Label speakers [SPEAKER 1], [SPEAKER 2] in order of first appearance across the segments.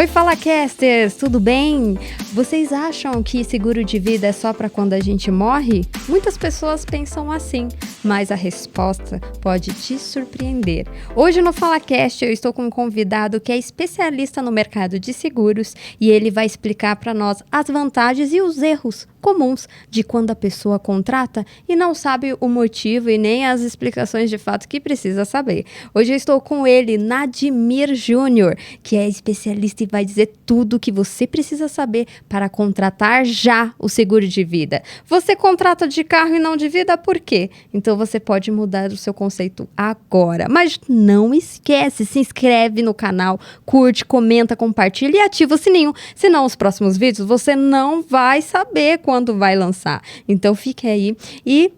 [SPEAKER 1] Oi, Fala Casters, tudo bem? Vocês acham que seguro de vida é só para quando a gente morre? Muitas pessoas pensam assim, mas a resposta pode te surpreender. Hoje no FalaCast eu estou com um convidado que é especialista no mercado de seguros e ele vai explicar para nós as vantagens e os erros comuns de quando a pessoa contrata e não sabe o motivo e nem as explicações de fato que precisa saber. Hoje eu estou com ele, Nadimir Júnior, que é especialista e vai dizer tudo o que você precisa saber para contratar já o seguro de vida. Você contrata de carro e não de vida, por quê? Então você pode mudar o seu conceito agora. Mas não esquece, se inscreve no canal, curte, comenta, compartilha e ativa o sininho. Senão os próximos vídeos você não vai saber quando vai lançar. Então fique aí e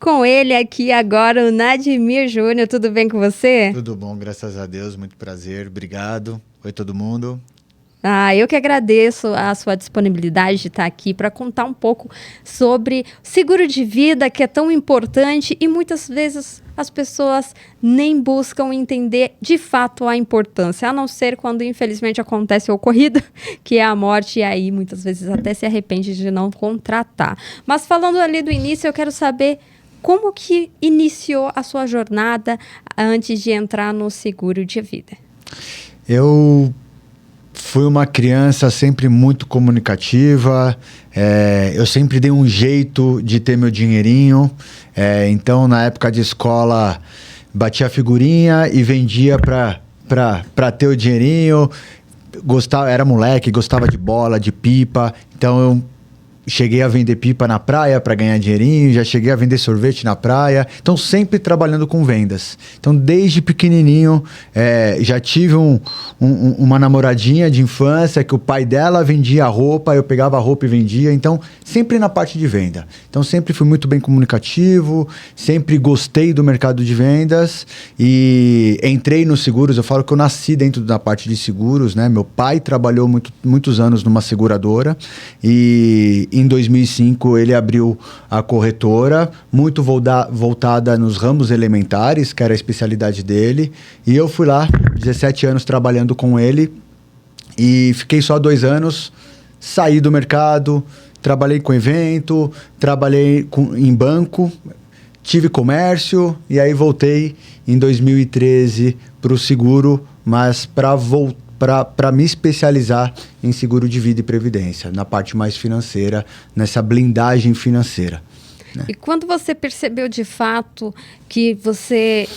[SPEAKER 1] com ele aqui agora o Nadimir Júnior. Tudo bem com você?
[SPEAKER 2] Tudo bom, graças a Deus, muito prazer, obrigado. Oi todo mundo.
[SPEAKER 1] Eu que agradeço a sua disponibilidade de estar aqui para contar um pouco sobre seguro de vida, que é tão importante e muitas vezes as pessoas nem buscam entender de fato a importância, a não ser quando infelizmente acontece o ocorrido, que é a morte, e aí muitas vezes até se arrepende de não contratar. Mas falando ali do início, eu quero saber como que iniciou a sua jornada antes de entrar no seguro de vida.
[SPEAKER 2] Eu fui uma criança sempre muito comunicativa, eu sempre dei um jeito de ter meu dinheirinho, então na época de escola batia figurinha e vendia para ter o dinheirinho, era moleque, gostava de bola, de pipa, então eu cheguei a vender pipa na praia para ganhar dinheirinho, já cheguei a vender sorvete na praia, então sempre trabalhando com vendas. Então desde pequenininho já tive uma namoradinha de infância que o pai dela vendia roupa, eu pegava a roupa e vendia, então sempre na parte de venda. Então sempre fui muito bem comunicativo, sempre gostei do mercado de vendas e entrei nos seguros. Eu falo que eu nasci dentro da parte de seguros, né? Meu pai trabalhou muitos anos numa seguradora e em 2005 ele abriu a corretora, muito voltada nos ramos elementares, que era a especialidade dele. E eu fui lá, 17 anos trabalhando com ele e fiquei só 2 anos, saí do mercado, trabalhei com evento, trabalhei em banco, tive comércio e aí voltei em 2013 para o seguro, mas para me especializar em seguro de vida e previdência, na parte mais financeira, nessa blindagem financeira, né?
[SPEAKER 1] E quando você percebeu de fato que você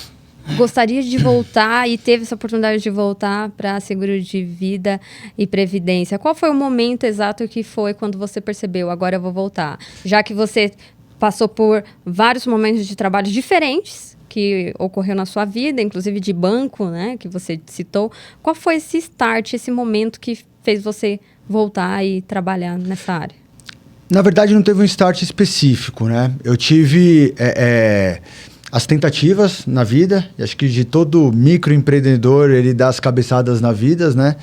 [SPEAKER 1] gostaria de voltar e teve essa oportunidade de voltar para seguro de vida e previdência, qual foi o momento exato que foi quando você percebeu, agora eu vou voltar? Já que você passou por vários momentos de trabalho diferentes, que ocorreu na sua vida, inclusive de banco, né, que você citou. Qual foi esse start, esse momento que fez você voltar e trabalhar nessa área?
[SPEAKER 2] Na verdade, não teve um start específico, né? Eu tive as tentativas na vida, e acho que de todo microempreendedor, ele dá as cabeçadas na vida, né?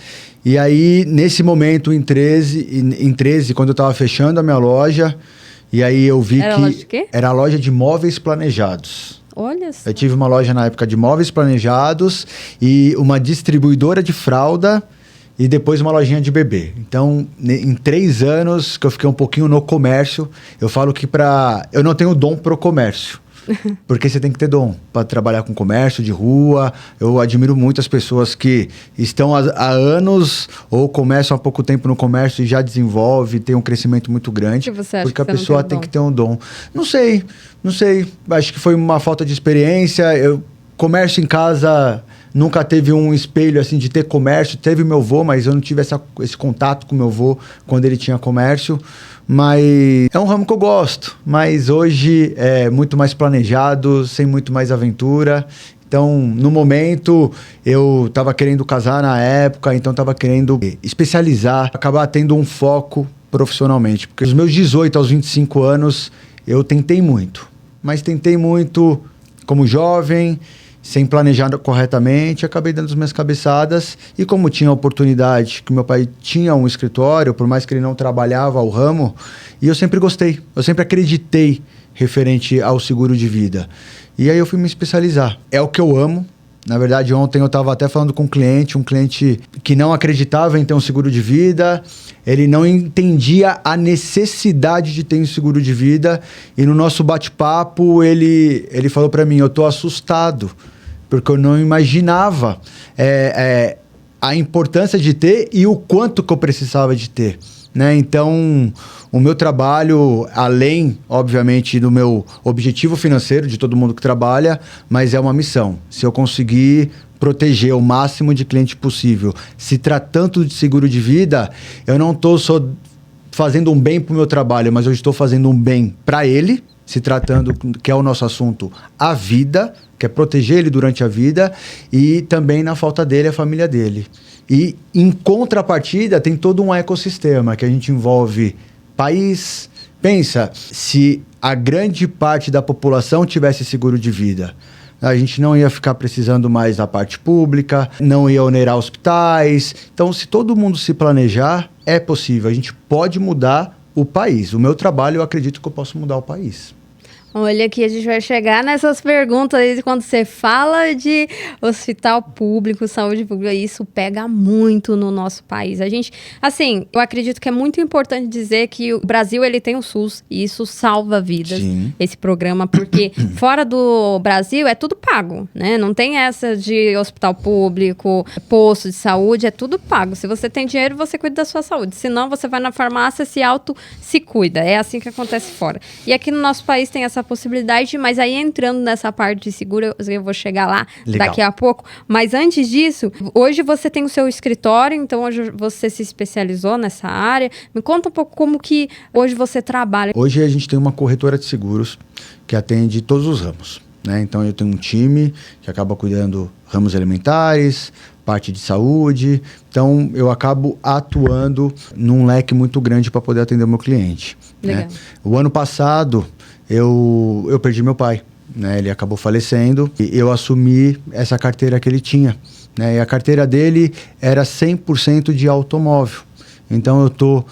[SPEAKER 2] E aí, nesse momento, em 13, quando eu estava fechando a minha loja, e aí eu vi
[SPEAKER 1] Era
[SPEAKER 2] que
[SPEAKER 1] loja de quê?
[SPEAKER 2] era a loja de móveis planejados.
[SPEAKER 1] Olha só.
[SPEAKER 2] Eu tive uma loja na época de móveis planejados e uma distribuidora de fralda e depois uma lojinha de bebê. Então, em 3 anos que eu fiquei um pouquinho no comércio, eu falo que eu não tenho dom pro comércio. Porque você tem que ter dom para trabalhar com comércio de rua. Eu admiro muito as pessoas que estão há anos ou começam há pouco tempo no comércio e já desenvolve, tem um crescimento muito grande.
[SPEAKER 1] Por que você acha
[SPEAKER 2] porque a
[SPEAKER 1] que você
[SPEAKER 2] pessoa
[SPEAKER 1] não tem
[SPEAKER 2] tem que ter um dom. Não sei. Acho que foi uma falta de experiência. Comércio em casa nunca teve um espelho assim de ter comércio. Teve meu avô, mas eu não tive esse contato com meu avô quando ele tinha comércio. Mas é um ramo que eu gosto, mas hoje é muito mais planejado, sem muito mais aventura. Então, no momento, eu estava querendo casar na época, então estava querendo especializar, acabar tendo um foco profissionalmente. Porque dos meus 18 aos 25 anos, eu tentei muito. Mas tentei muito como jovem, sem planejar corretamente, acabei dando as minhas cabeçadas. E como tinha a oportunidade, que meu pai tinha um escritório, por mais que ele não trabalhava o ramo, e eu sempre gostei, eu sempre acreditei referente ao seguro de vida. E aí eu fui me especializar. É o que eu amo, Na verdade, ontem eu estava até falando com um cliente que não acreditava em ter um seguro de vida, ele não entendia a necessidade de ter um seguro de vida, e no nosso bate-papo ele falou para mim, eu estou assustado, porque eu não imaginava a importância de ter e o quanto que eu precisava de ter. Né? Então, o meu trabalho, além, obviamente, do meu objetivo financeiro, de todo mundo que trabalha, mas é uma missão. Se eu conseguir proteger o máximo de cliente possível, se tratando de seguro de vida, eu não estou só fazendo um bem para o meu trabalho, mas eu estou fazendo um bem para ele, se tratando, que é o nosso assunto, a vida, que é proteger ele durante a vida, e também na falta dele, a família dele. E, em contrapartida, tem todo um ecossistema que a gente envolve país. Pensa, se a grande parte da população tivesse seguro de vida, a gente não ia ficar precisando mais da parte pública, não ia onerar hospitais. Então, se todo mundo se planejar, é possível. A gente pode mudar o país. O meu trabalho, eu acredito que eu posso mudar o país.
[SPEAKER 1] Olha, aqui a gente vai chegar nessas perguntas aí, quando você fala de hospital público, saúde pública, isso pega muito no nosso país. A gente, assim, eu acredito que é muito importante dizer que o Brasil, ele tem o SUS, e isso salva vidas, Sim. esse programa, porque fora do Brasil é tudo pago, né? Não tem essa de hospital público, posto de saúde, é tudo pago. Se você tem dinheiro, você cuida da sua saúde. Se não, você vai na farmácia, se cuida. É assim que acontece fora. E aqui no nosso país tem essa possibilidade, mas aí entrando nessa parte de seguro, eu vou chegar lá Legal. Daqui a pouco. Mas antes disso, hoje você tem o seu escritório, então hoje você se especializou nessa área. Me conta um pouco como que hoje você trabalha.
[SPEAKER 2] Hoje a gente tem uma corretora de seguros que atende todos os ramos, né? Então eu tenho um time que acaba cuidando ramos alimentares, parte de saúde. Então eu acabo atuando num leque muito grande para poder atender o meu cliente. Né? O ano passado eu perdi meu pai, né? Ele acabou falecendo e eu assumi essa carteira que ele tinha, né? E a carteira dele era 100% de automóvel. Então eu estou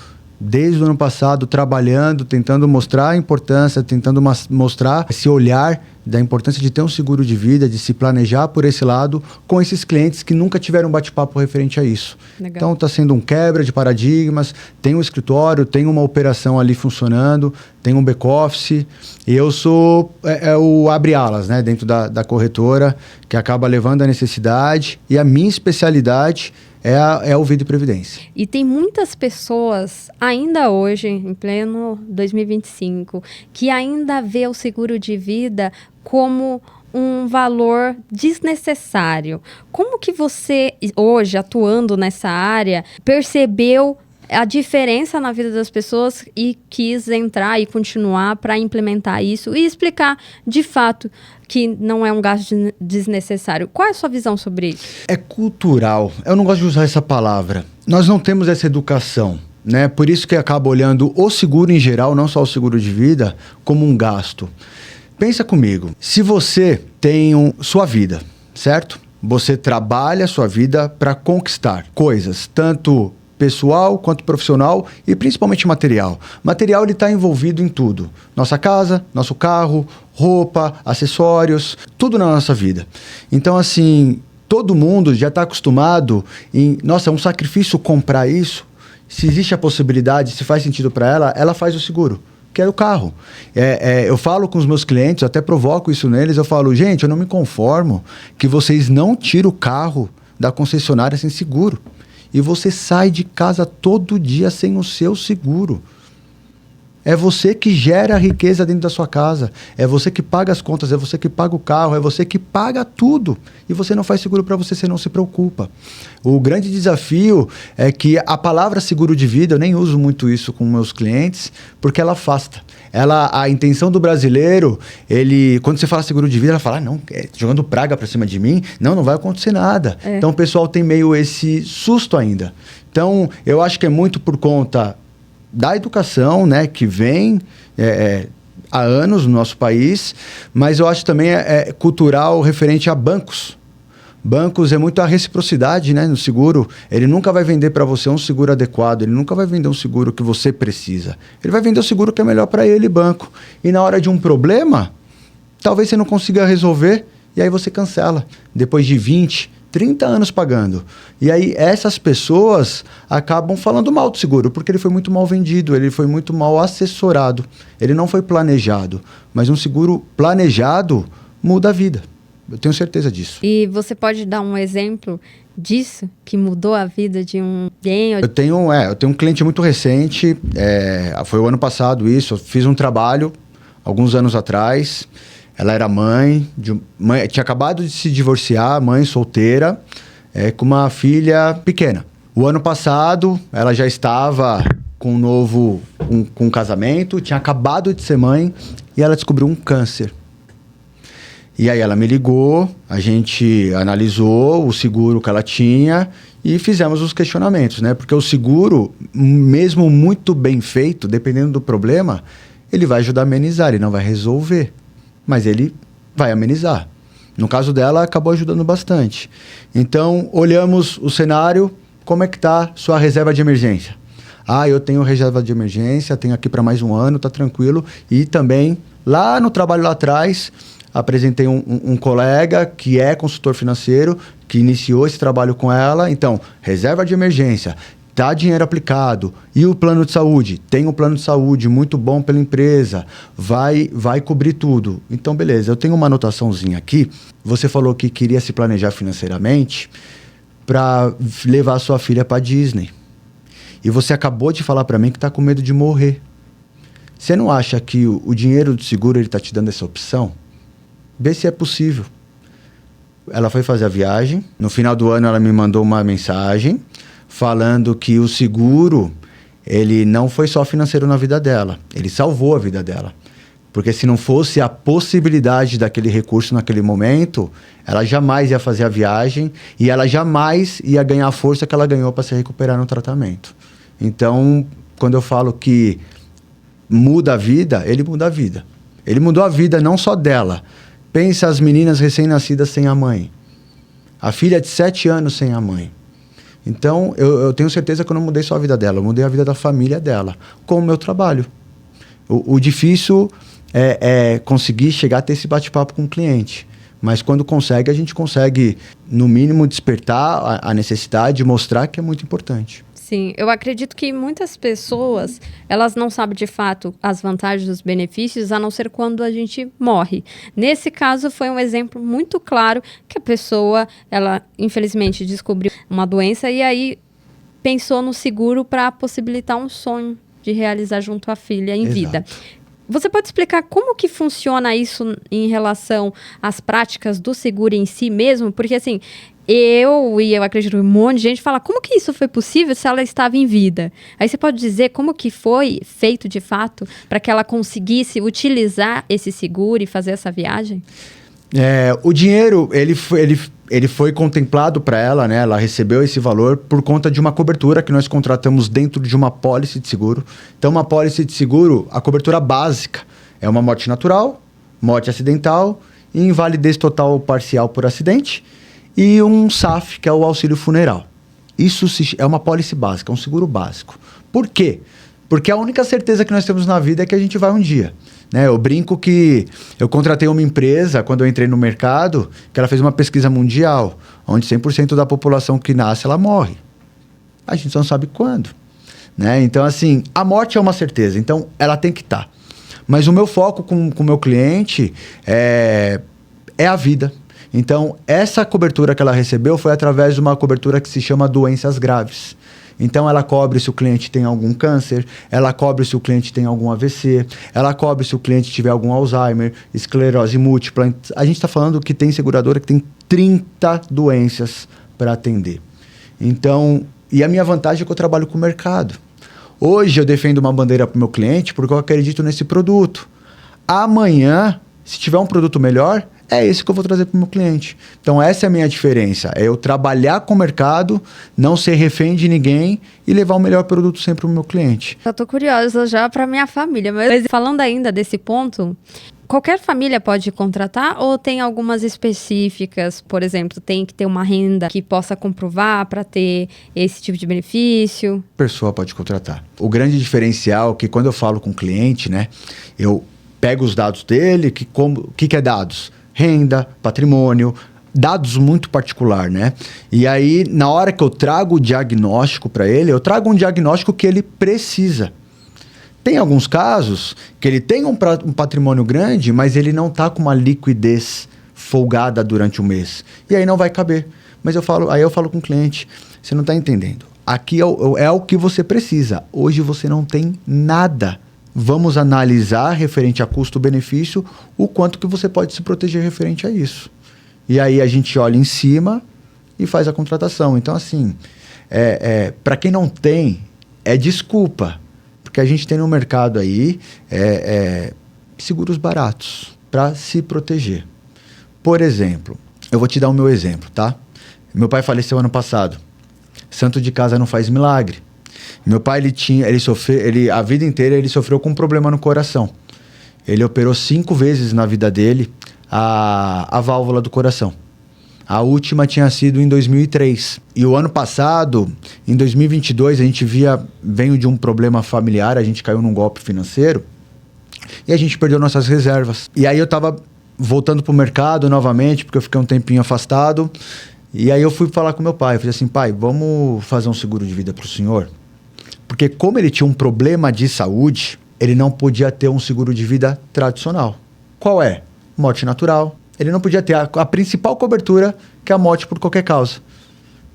[SPEAKER 2] desde o ano passado trabalhando, tentando mostrar a importância, tentando mostrar esse olhar da importância de ter um seguro de vida, de se planejar por esse lado com esses clientes que nunca tiveram um bate-papo referente a isso. Legal. Então está sendo um quebra de paradigmas, tem um escritório, tem uma operação ali funcionando, tem um back-office, e eu sou o abre-alas, né, dentro da corretora, que acaba levando a necessidade, e a minha especialidade é o Vida e Previdência.
[SPEAKER 1] E tem muitas pessoas, ainda hoje, em pleno 2025, que ainda vê o seguro de vida como um valor desnecessário. Como que você, hoje, atuando nessa área, percebeu a diferença na vida das pessoas e quis entrar e continuar para implementar isso e explicar, de fato, que não é um gasto desnecessário? Qual é a sua visão sobre isso?
[SPEAKER 2] É cultural. Eu não gosto de usar essa palavra. Nós não temos essa educação, né? Por isso que acaba olhando o seguro em geral, não só o seguro de vida, como um gasto. Pensa comigo. Se você tem sua vida, certo? Você trabalha a sua vida para conquistar coisas, tanto pessoal quanto profissional e principalmente material. Material, ele está envolvido em tudo. Nossa casa, nosso carro, roupa, acessórios, tudo na nossa vida. Então, assim, todo mundo já está acostumado em... Nossa, é um sacrifício comprar isso. Se existe a possibilidade, se faz sentido para ela faz o seguro, que é o carro. Eu falo com os meus clientes, eu até provoco isso neles, eu falo, gente, eu não me conformo que vocês não tiram o carro da concessionária sem seguro. E você sai de casa todo dia sem o seu seguro. É você que gera a riqueza dentro da sua casa. É você que paga as contas, é você que paga o carro, é você que paga tudo. E você não faz seguro para você não se preocupa. O grande desafio é que a palavra seguro de vida, eu nem uso muito isso com meus clientes, porque ela afasta. A intenção do brasileiro, quando você fala seguro de vida, ela fala, não, jogando praga para cima de mim, não vai acontecer nada. Então o pessoal tem meio esse susto ainda. Então eu acho que é muito por conta da educação, né, que vem há anos no nosso país, mas eu acho também cultural referente a bancos. Bancos é muito a reciprocidade, né, no seguro. Ele nunca vai vender para você um seguro adequado, ele nunca vai vender um seguro que você precisa. Ele vai vender o seguro que é melhor para ele, banco. E na hora de um problema, talvez você não consiga resolver E aí você cancela, depois de 20, 30 anos pagando. E aí essas pessoas acabam falando mal do seguro, porque ele foi muito mal vendido, ele foi muito mal assessorado, ele não foi planejado. Mas um seguro planejado muda a vida. Eu tenho certeza disso.
[SPEAKER 1] E você pode dar um exemplo disso, que mudou a vida de alguém?
[SPEAKER 2] Eu tenho um cliente muito recente, foi o ano passado isso, eu fiz um trabalho, alguns anos atrás, ela era mãe, tinha acabado de se divorciar, mãe solteira, com uma filha pequena. O ano passado, ela já estava com um casamento, tinha acabado de ser mãe, e ela descobriu um câncer. E aí ela me ligou, a gente analisou o seguro que ela tinha e fizemos os questionamentos, né? Porque o seguro, mesmo muito bem feito, dependendo do problema, ele vai ajudar a amenizar, ele não vai resolver, mas ele vai amenizar. No caso dela, acabou ajudando bastante. Então, olhamos o cenário, como é que está sua reserva de emergência? Eu tenho reserva de emergência, tenho aqui para mais um ano, tá tranquilo. E também, lá no trabalho lá atrás, apresentei um colega que é consultor financeiro, que iniciou esse trabalho com ela. Então, reserva de emergência, tá dinheiro aplicado. E o plano de saúde? Tem um plano de saúde muito bom pela empresa, vai cobrir tudo. Então, beleza, eu tenho uma anotaçãozinha aqui. Você falou que queria se planejar financeiramente para levar a sua filha para Disney. E você acabou de falar para mim que está com medo de morrer. Você não acha que o dinheiro do seguro ele está te dando essa opção? Vê se é possível. Ela foi fazer a viagem. No final do ano, ela me mandou uma mensagem falando que o seguro, ele não foi só financeiro na vida dela. Ele salvou a vida dela. Porque se não fosse a possibilidade daquele recurso naquele momento, ela jamais ia fazer a viagem e ela jamais ia ganhar a força que ela ganhou para se recuperar no tratamento. Então, quando eu falo que muda a vida, ele muda a vida. Ele mudou a vida não só dela. Pensa as meninas recém-nascidas sem a mãe. A filha de 7 anos sem a mãe. Então, eu tenho certeza que eu não mudei só a vida dela, eu mudei a vida da família dela, com o meu trabalho. O difícil é conseguir chegar a ter esse bate-papo com o cliente. Mas quando consegue, a gente consegue, no mínimo, despertar a necessidade e mostrar que é muito importante.
[SPEAKER 1] Sim, eu acredito que muitas pessoas, elas não sabem de fato as vantagens dos benefícios, a não ser quando a gente morre. Nesse caso, foi um exemplo muito claro que a pessoa, ela infelizmente descobriu uma doença e aí pensou no seguro para possibilitar um sonho de realizar junto à filha em vida. Você pode explicar como que funciona isso em relação às práticas do seguro em si mesmo? Porque assim, eu acredito que um monte de gente fala, como que isso foi possível se ela estava em vida? Aí você pode dizer como que foi feito de fato para que ela conseguisse utilizar esse seguro e fazer essa viagem?
[SPEAKER 2] O dinheiro, ele foi contemplado para ela, né? Ela recebeu esse valor por conta de uma cobertura que nós contratamos dentro de uma apólice de seguro. Então, uma apólice de seguro, a cobertura básica é uma morte natural, morte acidental, invalidez total ou parcial por acidente e um SAF, que é o auxílio funeral. Isso é uma apólice básica, é um seguro básico. Por quê? Porque a única certeza que nós temos na vida é que a gente vai um dia. Né? Eu brinco que eu contratei uma empresa, quando eu entrei no mercado, que ela fez uma pesquisa mundial, onde 100% da população que nasce, ela morre. A gente só não sabe quando. Né? Então, assim, a morte é uma certeza, então ela tem que estar. Mas o meu foco com o meu cliente é a vida. Então, essa cobertura que ela recebeu foi através de uma cobertura que se chama doenças graves. Então, ela cobre se o cliente tem algum câncer, ela cobre se o cliente tem algum AVC, ela cobre se o cliente tiver algum Alzheimer, esclerose múltipla. A gente está falando que tem seguradora que tem 30 doenças para atender. Então, e a minha vantagem é que eu trabalho com o mercado. Hoje eu defendo uma bandeira para o meu cliente porque eu acredito nesse produto. Amanhã, se tiver um produto melhor, é esse que eu vou trazer para o meu cliente. Então, essa é a minha diferença. É eu trabalhar com o mercado, não ser refém de ninguém e levar o melhor produto sempre para o meu cliente.
[SPEAKER 1] Eu tô curiosa já para minha família. Mas falando ainda desse ponto, qualquer família pode contratar ou tem algumas específicas? Por exemplo, tem que ter uma renda que possa comprovar para ter esse tipo de benefício?
[SPEAKER 2] A pessoa pode contratar. O grande diferencial é que quando eu falo com o cliente, né, eu pego os dados dele, o que é dados? renda, patrimônio, dados muito particular, né? E aí, na hora que eu trago o diagnóstico para ele, eu trago um diagnóstico que ele precisa. Tem alguns casos que ele tem um patrimônio grande, mas ele não está com uma liquidez folgada durante o mês. E aí não vai caber. Mas eu falo com o cliente, você não está entendendo. Aqui é o que você precisa. Hoje você não tem nada. Vamos analisar referente a custo-benefício o quanto que você pode se proteger referente a isso. E aí a gente olha em cima e faz a contratação. Então, assim, para quem não tem, é desculpa. Porque a gente tem no mercado aí seguros baratos para se proteger. Por exemplo, eu vou te dar o meu exemplo, tá? Meu pai faleceu ano passado. Santo de casa não faz milagre. Meu pai, a vida inteira ele sofreu com um problema no coração. Ele operou 5 vezes na vida dele a válvula do coração. A última tinha sido em 2003. E o ano passado, em 2022, a gente veio de um problema familiar, a gente caiu num golpe financeiro e a gente perdeu nossas reservas. E aí eu tava voltando pro mercado novamente, porque eu fiquei um tempinho afastado. E aí eu fui falar com meu pai, eu falei assim, pai, vamos fazer um seguro de vida pro senhor? Porque como ele tinha um problema de saúde, ele não podia ter um seguro de vida tradicional. Qual é? Morte natural. Ele não podia ter a principal cobertura, que é a morte por qualquer causa,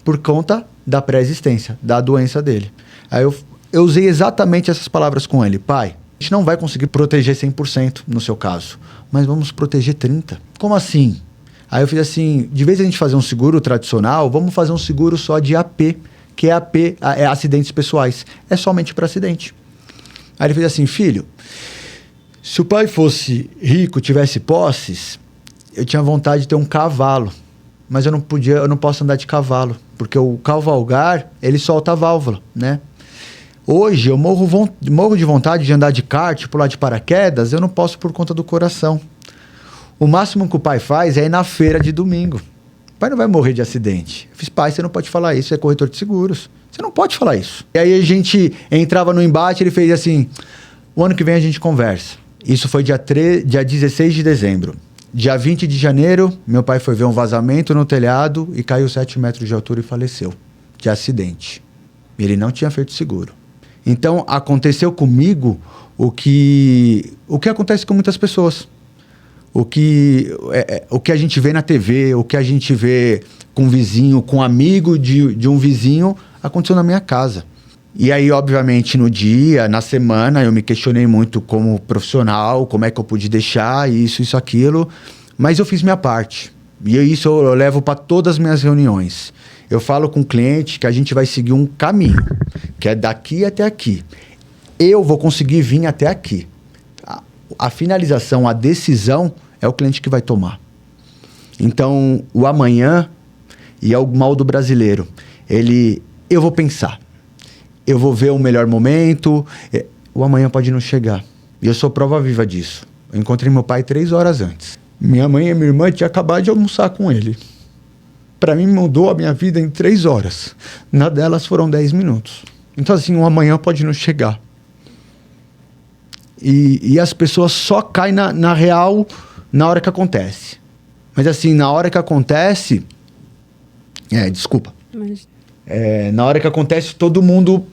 [SPEAKER 2] por conta da pré-existência, da doença dele. Aí eu usei exatamente essas palavras com ele. Pai, a gente não vai conseguir proteger 100% no seu caso, mas vamos proteger 30%. Como assim? Aí eu fiz assim, de vez em a gente fazer um seguro tradicional, vamos fazer um seguro só de AP, que é AP, é acidentes pessoais. É somente para acidente. Aí ele fez assim, filho, se o pai fosse rico, tivesse posses, eu tinha vontade de ter um cavalo, mas eu não posso andar de cavalo, porque o cavalgar, ele solta a válvula, né? Hoje eu morro de vontade de andar de kart, pular de paraquedas, eu não posso por conta do coração. O máximo que o pai faz é ir na feira de domingo. O pai não vai morrer de acidente. Eu fiz, pai, você não pode falar isso, é corretor de seguros. Você não pode falar isso. E aí a gente entrava no embate, ele fez assim, o ano que vem a gente conversa. Isso foi dia 16 de dezembro. Dia 20 de janeiro, meu pai foi ver um vazamento no telhado e caiu 7 metros de altura e faleceu de acidente. Ele não tinha feito seguro. Então, aconteceu comigo o que acontece com muitas pessoas. O que a gente vê na TV, o que a gente vê com um vizinho, com um amigo de um vizinho, aconteceu na minha casa. E aí, obviamente, no dia, na semana, eu me questionei muito como profissional, como é que eu pude deixar isso, aquilo. Mas eu fiz minha parte. E isso eu levo para todas as minhas reuniões. Eu falo com o cliente que a gente vai seguir um caminho, que é daqui até aqui. Eu vou conseguir vir até aqui. A finalização, a decisão, é o cliente que vai tomar. Então, o amanhã, e é o mal do brasileiro, eu vou pensar. Eu vou ver o melhor momento, o amanhã pode não chegar. E eu sou prova viva disso. Eu encontrei meu pai 3 horas antes. Minha mãe e minha irmã tinham acabado de almoçar com ele. Para mim, mudou a minha vida em 3 horas. Na delas foram 10 minutos. Então, assim, o amanhã pode não chegar. E as pessoas só caem na real na hora que acontece. Mas, assim, na hora que acontece... desculpa. Na hora que acontece, todo mundo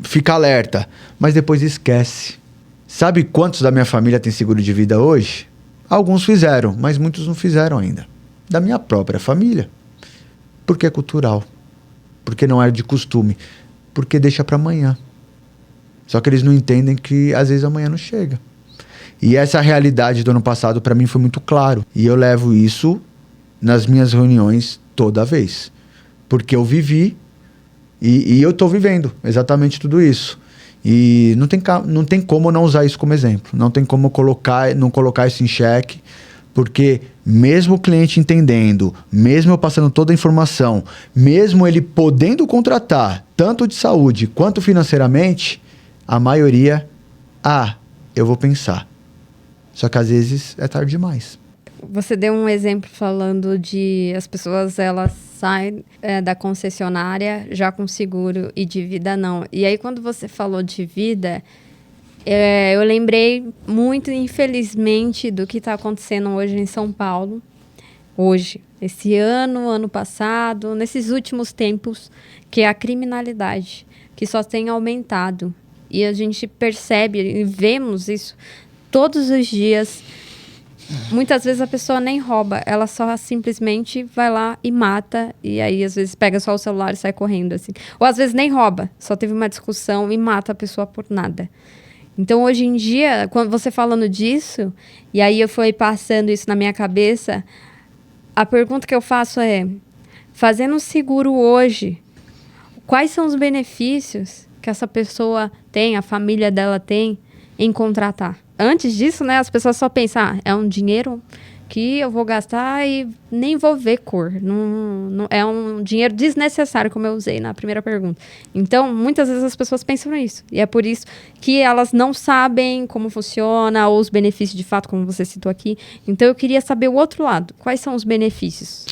[SPEAKER 2] fica alerta, mas depois esquece. Sabe quantos da minha família tem seguro de vida hoje? Alguns fizeram, mas muitos não fizeram ainda. Da minha própria família. Porque é cultural. Porque não é de costume. Porque deixa para amanhã. Só que eles não entendem que às vezes amanhã não chega. E essa realidade do ano passado para mim foi muito claro. E eu levo isso nas minhas reuniões toda vez. Porque eu vivi e eu estou vivendo exatamente tudo isso. E não tem como não usar isso como exemplo. Não tem como não colocar isso em xeque, porque mesmo o cliente entendendo, mesmo eu passando toda a informação, mesmo ele podendo contratar, tanto de saúde quanto financeiramente, a maioria, eu vou pensar. Só que às vezes é tarde demais.
[SPEAKER 1] Você deu um exemplo falando de as pessoas, elas saem da concessionária já com seguro e de vida não. E aí, quando você falou de vida, Eu lembrei muito, infelizmente, do que está acontecendo hoje em São Paulo. Hoje, esse ano passado, nesses últimos tempos, que é a criminalidade, que só tem aumentado. E a gente percebe e vemos isso todos os dias. Muitas vezes a pessoa nem rouba, ela só simplesmente vai lá e mata, e aí às vezes pega só o celular e sai correndo, assim. Ou às vezes nem rouba, só teve uma discussão e mata a pessoa por nada. Então, hoje em dia, quando você falando disso, e aí eu fui passando isso na minha cabeça, a pergunta que eu faço é, fazendo um seguro hoje, quais são os benefícios que essa pessoa tem, a família dela tem, em contratar? Antes disso, né, as pessoas só pensam, é um dinheiro que eu vou gastar e nem vou ver cor. Não, é um dinheiro desnecessário, como eu usei na primeira pergunta. Então, muitas vezes as pessoas pensam nisso. E é por isso que elas não sabem como funciona ou os benefícios de fato, como você citou aqui. Então, eu queria saber o outro lado. Quais são os benefícios?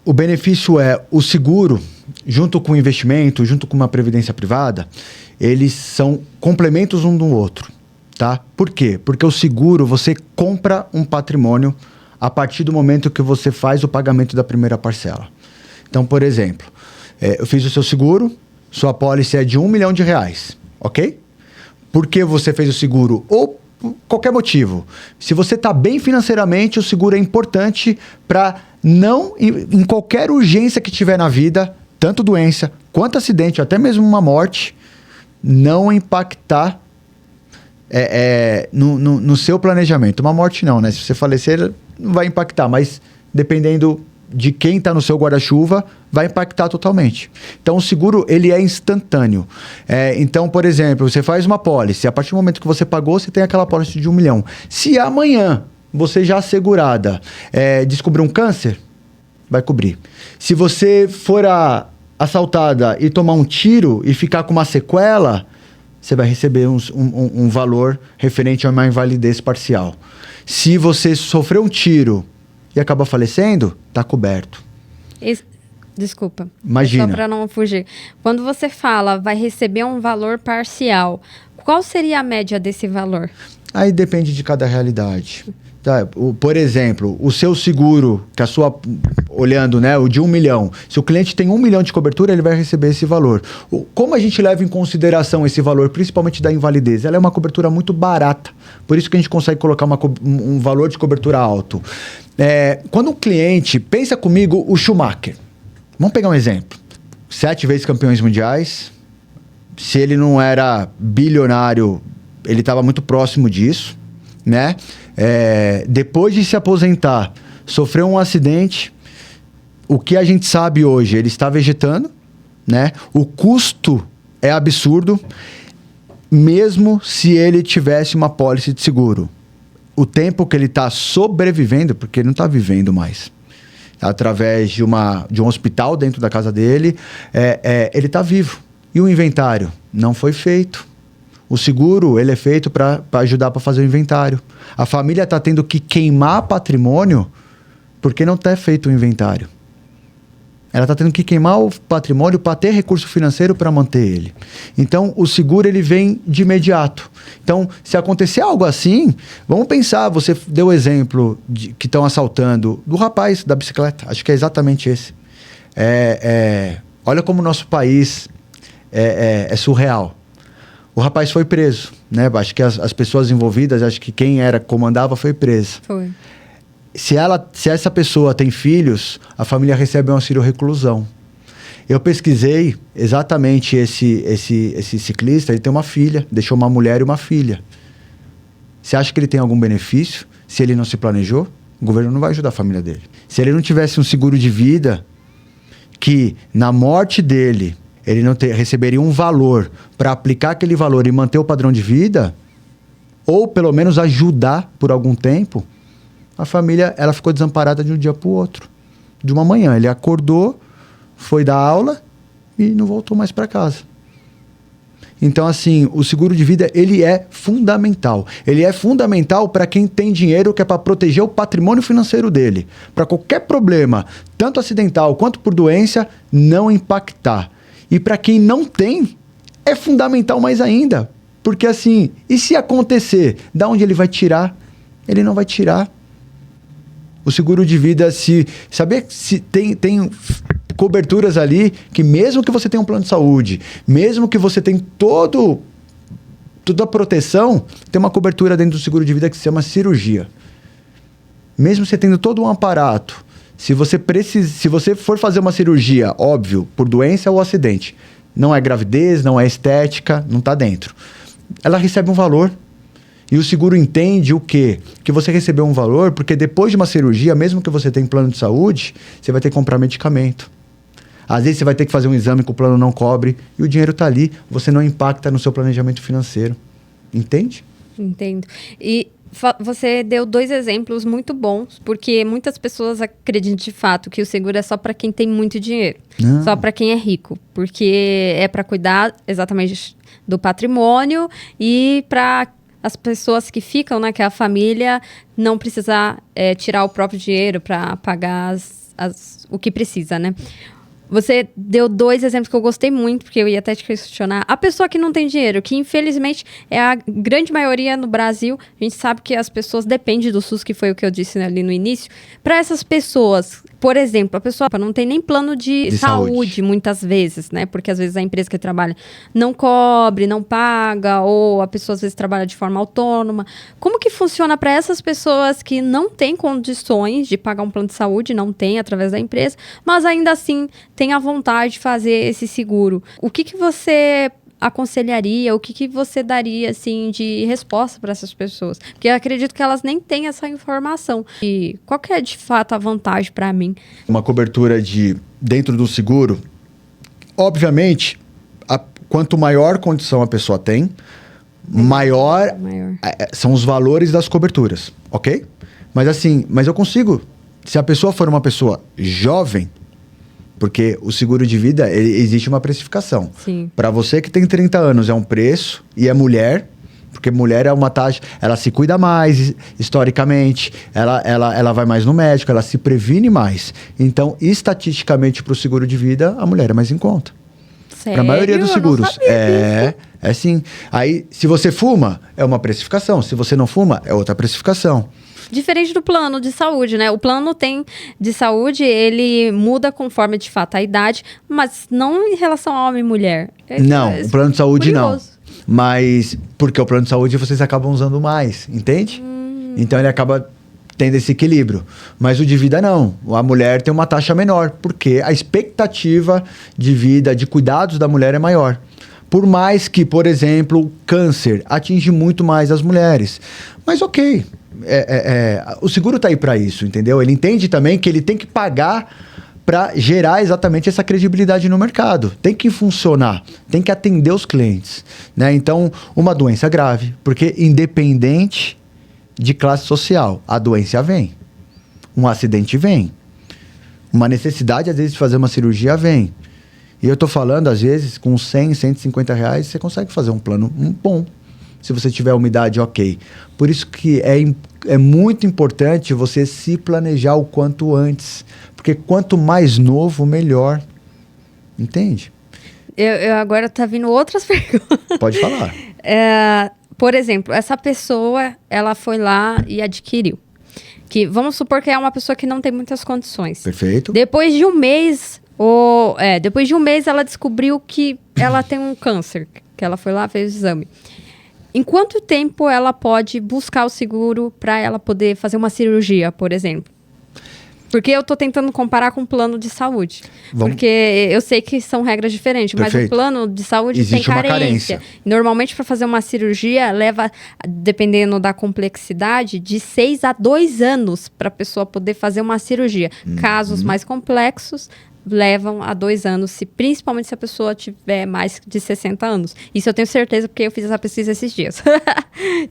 [SPEAKER 2] O benefício é o seguro, junto com o investimento, junto com uma previdência privada, eles são complementos um do outro. Tá? Por quê? Porque o seguro, você compra um patrimônio a partir do momento que você faz o pagamento da primeira parcela. Então, por exemplo, eu fiz o seu seguro, sua apólice é de R$1 milhão, ok? Por que você fez o seguro? Ou por qualquer motivo. Se você está bem financeiramente, o seguro é importante para não, em qualquer urgência que tiver na vida, tanto doença quanto acidente, até mesmo uma morte, não impactar no seu planejamento. Uma morte não, né? Se você falecer, não vai impactar, mas dependendo de quem está no seu guarda-chuva, vai impactar totalmente. Então, o seguro, ele é instantâneo. Então, por exemplo, você faz uma apólice, a partir do momento que você pagou, você tem aquela apólice de R$1 milhão. Se amanhã, você já assegurada, descobrir um câncer, vai cobrir. Se você for assaltada e tomar um tiro e ficar com uma sequela, você vai receber um valor referente a uma invalidez parcial. Se você sofreu um tiro e acaba falecendo, está coberto.
[SPEAKER 1] Desculpa.
[SPEAKER 2] Imagina.
[SPEAKER 1] Só para não fugir. Quando você fala vai receber um valor parcial, qual seria a média desse valor?
[SPEAKER 2] Aí depende de cada realidade. Tá? Por exemplo, o seu seguro, que a sua, olhando, né, o de R$1 milhão, se o cliente tem R$1 milhão de cobertura, ele vai receber esse valor. Como a gente leva em consideração esse valor, principalmente da invalidez? Ela é uma cobertura muito barata, por isso que a gente consegue colocar um valor de cobertura alto. Quando um cliente, pensa comigo o Schumacher, vamos pegar um exemplo, 7 vezes campeões mundiais, se ele não era bilionário, ele estava muito próximo disso, né? Depois de se aposentar, sofreu um acidente. O que a gente sabe hoje, ele está vegetando, né? O custo é absurdo, mesmo se ele tivesse uma apólice de seguro. O tempo que ele está sobrevivendo, porque ele não está vivendo mais, através de um hospital dentro da casa dele, ele está vivo. E o inventário não foi feito. O seguro, ele é feito para ajudar para fazer o inventário. A família está tendo que queimar patrimônio porque não está feito o inventário. Ela está tendo que queimar o patrimônio para ter recurso financeiro para manter ele. Então, o seguro, ele vem de imediato. Então, se acontecer algo assim, vamos pensar, você deu o exemplo que estão assaltando do rapaz da bicicleta. Acho que é exatamente esse. Olha como o nosso país é surreal. O rapaz foi preso, né? Acho que as pessoas envolvidas, acho que quem comandava foi preso.
[SPEAKER 1] Foi.
[SPEAKER 2] Se essa pessoa tem filhos, a família recebe um auxílio reclusão. Eu pesquisei exatamente esse ciclista, ele tem uma filha, deixou uma mulher e uma filha. Você acha que ele tem algum benefício? Se ele não se planejou, o governo não vai ajudar a família dele. Se ele não tivesse um seguro de vida, que na morte dele ele não receberia um valor para aplicar aquele valor e manter o padrão de vida, ou pelo menos ajudar por algum tempo, a família ela ficou desamparada de um dia para o outro. De uma manhã, ele acordou, foi dar aula e não voltou mais para casa. Então, assim, o seguro de vida, ele é fundamental. Ele é fundamental para quem tem dinheiro, que é para proteger o patrimônio financeiro dele. Para qualquer problema, tanto acidental quanto por doença, não impactar. E para quem não tem, é fundamental mais ainda. Porque assim, e se acontecer, da onde ele vai tirar? Ele não vai tirar. O seguro de vida, saber se tem coberturas ali que mesmo que você tenha um plano de saúde, mesmo que você tenha toda a proteção, tem uma cobertura dentro do seguro de vida que se chama cirurgia. Mesmo você tendo todo um aparato, se você for fazer uma cirurgia, óbvio, por doença ou acidente, não é gravidez, não é estética, não está dentro. Ela recebe um valor. E o seguro entende o quê? Que você recebeu um valor porque depois de uma cirurgia, mesmo que você tenha plano de saúde, você vai ter que comprar medicamento. Às vezes você vai ter que fazer um exame que o plano não cobre e o dinheiro está ali. Você não impacta no seu planejamento financeiro. Entende?
[SPEAKER 1] Entendo. E você deu 2 exemplos muito bons, porque muitas pessoas acreditam de fato que o seguro é só para quem tem muito dinheiro. Não. Só para quem é rico. Porque é para cuidar exatamente do patrimônio e para as pessoas que ficam, né, que é a família, não precisar tirar o próprio dinheiro para pagar o que precisa, né? Você deu 2 exemplos que eu gostei muito, porque eu ia até te questionar. A pessoa que não tem dinheiro, que infelizmente é a grande maioria no Brasil, a gente sabe que as pessoas dependem do SUS, que foi o que eu disse ali no início. Para essas pessoas, por exemplo, a pessoa não tem nem plano de saúde muitas vezes, né? Porque às vezes a empresa que trabalha não cobre, não paga, ou a pessoa às vezes trabalha de forma autônoma. Como que funciona para essas pessoas que não têm condições de pagar um plano de saúde, não tem através da empresa, mas ainda assim tem a vontade de fazer esse seguro? O que você aconselharia, o que você daria assim de resposta para essas pessoas? Porque eu acredito que elas nem têm essa informação. E qual que é de fato a vantagem para mim?
[SPEAKER 2] Uma cobertura dentro do seguro, obviamente, quanto maior condição a pessoa tem, maior são os valores das coberturas, ok? Mas eu consigo, se a pessoa for uma pessoa jovem, porque o seguro de vida, existe uma precificação. Para você que tem 30 anos é um preço e é mulher, porque mulher é uma taxa, ela se cuida mais historicamente, ela vai mais no médico, ela se previne mais. Então, estatisticamente, para o seguro de vida, a mulher é mais em conta. Para a maioria dos seguros. É sim. Aí, se você fuma, é uma precificação. Se você não fuma, é outra precificação.
[SPEAKER 1] Diferente do plano de saúde, né? O plano de saúde, ele muda conforme, de fato, a idade, mas não em relação a homem e mulher.
[SPEAKER 2] Não, o plano de saúde curioso. Não. Mas, porque o plano de saúde vocês acabam usando mais, entende? Então, ele acaba tendo esse equilíbrio. Mas o de vida, não. A mulher tem uma taxa menor, porque a expectativa de vida, de cuidados da mulher é maior. Por mais que, por exemplo, o câncer atinge muito mais as mulheres. Mas ok, o seguro está aí para isso, entendeu? Ele entende também que ele tem que pagar para gerar exatamente essa credibilidade no mercado. Tem que funcionar, tem que atender os clientes, né? Então, uma doença grave, porque independente de classe social, a doença vem. Um acidente vem. Uma necessidade, às vezes, de fazer uma cirurgia vem. E eu estou falando, às vezes, com 100, 150 reais, você consegue fazer um plano bom. Se você tiver umidade, ok. Por isso que é muito importante você se planejar o quanto antes. Porque quanto mais novo, melhor. Entende?
[SPEAKER 1] Eu agora tá vindo outras perguntas.
[SPEAKER 2] Pode falar.
[SPEAKER 1] Por exemplo, essa pessoa, ela foi lá e adquiriu. Que, vamos supor que é uma pessoa que não tem muitas condições.
[SPEAKER 2] Perfeito.
[SPEAKER 1] Depois de um mês ela descobriu que ela tem um câncer. Que ela foi lá, fez o exame. Em quanto tempo ela pode buscar o seguro para ela poder fazer uma cirurgia, por exemplo? Porque eu estou tentando comparar com o plano de saúde. Porque eu sei que são regras diferentes,
[SPEAKER 2] Perfeito.
[SPEAKER 1] Mas o plano de saúde
[SPEAKER 2] existe
[SPEAKER 1] tem carência. Normalmente, para fazer uma cirurgia, leva, dependendo da complexidade, de 6 a 2 anos para a pessoa poder fazer uma cirurgia. Casos mais complexos levam a 2 anos, principalmente se a pessoa tiver mais de 60 anos. Isso eu tenho certeza, porque eu fiz essa pesquisa esses dias.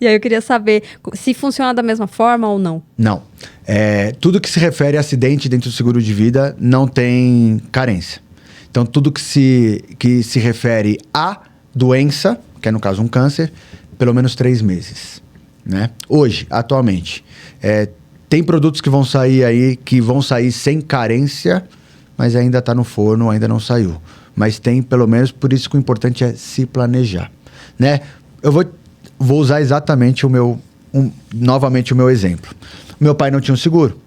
[SPEAKER 1] E aí eu queria saber se funciona da mesma forma ou não.
[SPEAKER 2] Não. Tudo que se refere a acidente dentro do seguro de vida não tem carência. Então, tudo que se refere a doença, que é no caso um câncer, pelo menos 3 meses. Né? Hoje, atualmente, tem produtos que vão sair aí, que vão sair sem carência, mas ainda está no forno, ainda não saiu. Mas tem, pelo menos, por isso que o importante é se planejar, né? vou usar exatamente novamente o meu exemplo. Meu pai não tinha um seguro.